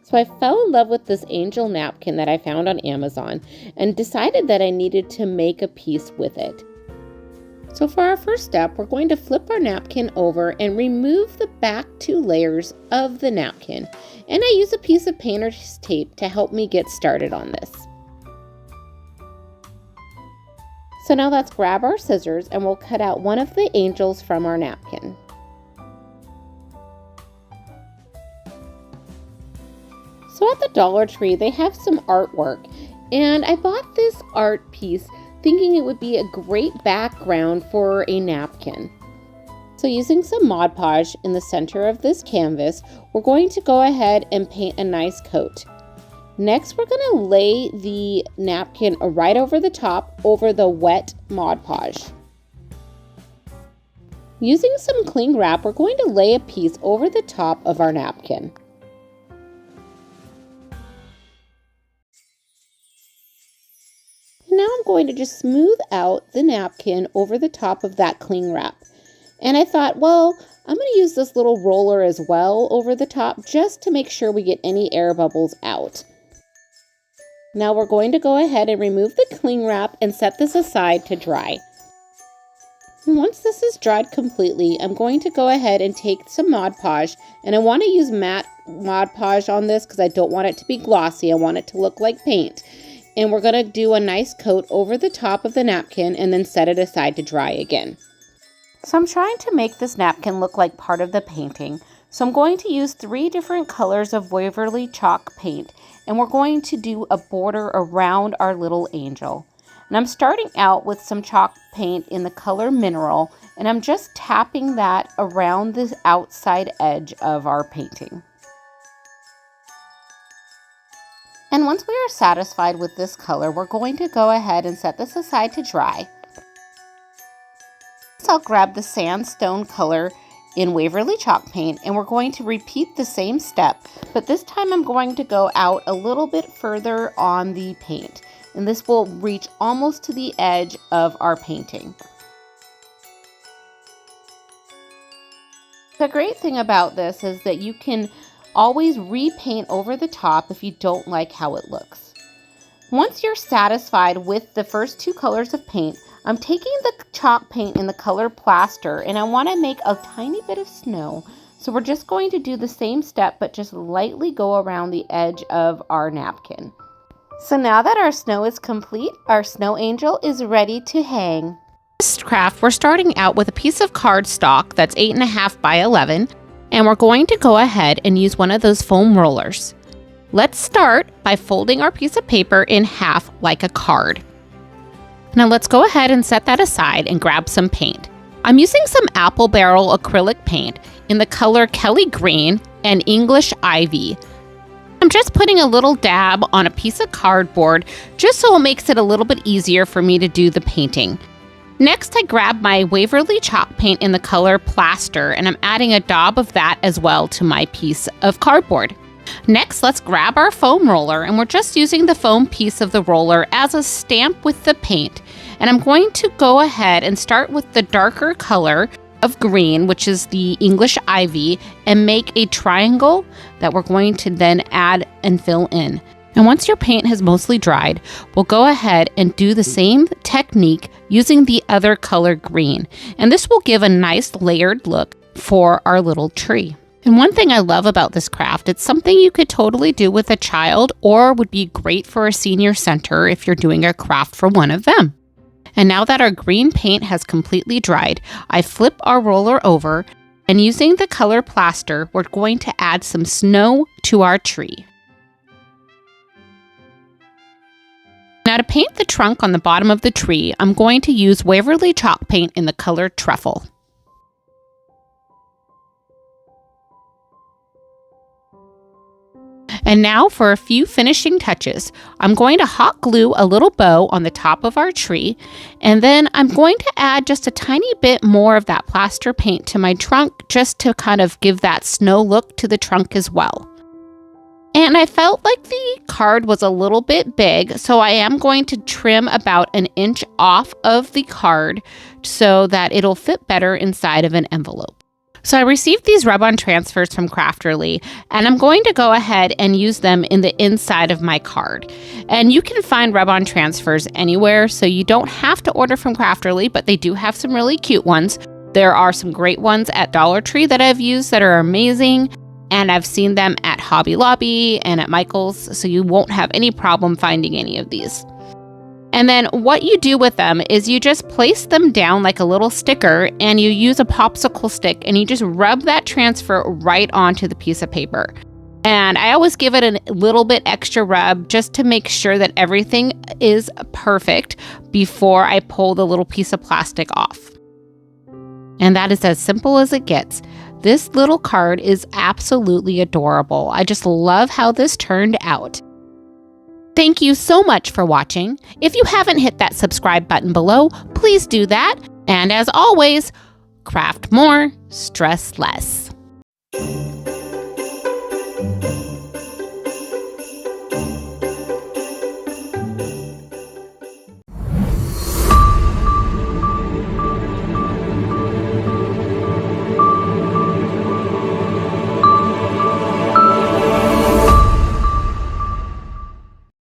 So I fell in love with this angel napkin that I found on Amazon and decided that I needed to make a piece with it. So for our first step, we're going to flip our napkin over and remove the back 2 layers of the napkin. And I use a piece of painter's tape to help me get started on this. So now let's grab our scissors and we'll cut out one of the angels from our napkin. So at the Dollar Tree, they have some artwork, and I bought this art piece thinking it would be a great background for a napkin. So using some Mod Podge in the center of this canvas, we're going to go ahead and paint a nice coat. Next, we're going to lay the napkin right over the top over the wet Mod Podge. Using some cling wrap, we're going to lay a piece over the top of our napkin. Now I'm going to just smooth out the napkin over the top of that cling wrap. And I thought, well, I'm going to use this little roller as well over the top just to make sure we get any air bubbles out. Now we're going to go ahead and remove the cling wrap and set this aside to dry. And once this is dried completely, I'm going to go ahead and take some Mod Podge, and I want to use matte Mod Podge on this because I don't want it to be glossy. I want it to look like paint. And we're going to do a nice coat over the top of the napkin and then set it aside to dry again. So I'm trying to make this napkin look like part of the painting. So I'm going to use 3 different colors of Waverly chalk paint, and we're going to do a border around our little angel. And I'm starting out with some chalk paint in the color Mineral, and I'm just tapping that around the outside edge of our painting. And once we are satisfied with this color, we're going to go ahead and set this aside to dry. So I'll grab the sandstone color in Waverly chalk paint, and we're going to repeat the same step, but this time I'm going to go out a little bit further on the paint, and this will reach almost to the edge of our painting. The great thing about this is that you can always repaint over the top if you don't like how it looks. Once you're satisfied with the first 2 colors of paint, I'm taking the chalk paint in the color Plaster, and I want to make a tiny bit of snow. So we're just going to do the same step, but just lightly go around the edge of our napkin. So now that our snow is complete, our snow angel is ready to hang. This craft, we're starting out with a piece of cardstock that's 8.5 by 11. And we're going to go ahead and use one of those foam rollers. Let's start by folding our piece of paper in half like a card. Now let's go ahead and set that aside and grab some paint. I'm using some Apple Barrel acrylic paint in the color Kelly Green and English Ivy. I'm just putting a little dab on a piece of cardboard just so it makes it a little bit easier for me to do the painting. Next, I grab my Waverly chalk paint in the color Plaster, and I'm adding a daub of that as well to my piece of cardboard. Next, let's grab our foam roller, and we're just using the foam piece of the roller as a stamp with the paint. And I'm going to go ahead and start with the darker color of green, which is the English Ivy, and make a triangle that we're going to then add and fill in. And once your paint has mostly dried, we'll go ahead and do the same technique using the other color green. And this will give a nice layered look for our little tree. And one thing I love about this craft, it's something you could totally do with a child or would be great for a senior center if you're doing a craft for one of them. And now that our green paint has completely dried, I flip our roller over, and using the color plaster, we're going to add some snow to our tree. Now to paint the trunk on the bottom of the tree, I'm going to use Waverly chalk paint in the color Truffle. And now for a few finishing touches. I'm going to hot glue a little bow on the top of our tree, and then I'm going to add just a tiny bit more of that plaster paint to my trunk just to kind of give that snow look to the trunk as well. And I felt like the card was a little bit big, so I am going to trim about an inch off of the card so that it'll fit better inside of an envelope. So I received these rub-on transfers from Crafterly, and I'm going to go ahead and use them in the inside of my card. And you can find rub-on transfers anywhere, so you don't have to order from Crafterly, but they do have some really cute ones. There are some great ones at Dollar Tree that I've used that are amazing, and I've seen them at Hobby Lobby and at Michael's, so you won't have any problem finding any of these. And then what you do with them is you just place them down like a little sticker, and you use a popsicle stick and you just rub that transfer right onto the piece of paper. And I always give it a little bit extra rub just to make sure that everything is perfect before I pull the little piece of plastic off. And that is as simple as it gets. This little card is absolutely adorable. I just love how this turned out. Thank you so much for watching. If you haven't hit that subscribe button below, please do that. And as always, craft more, stress less.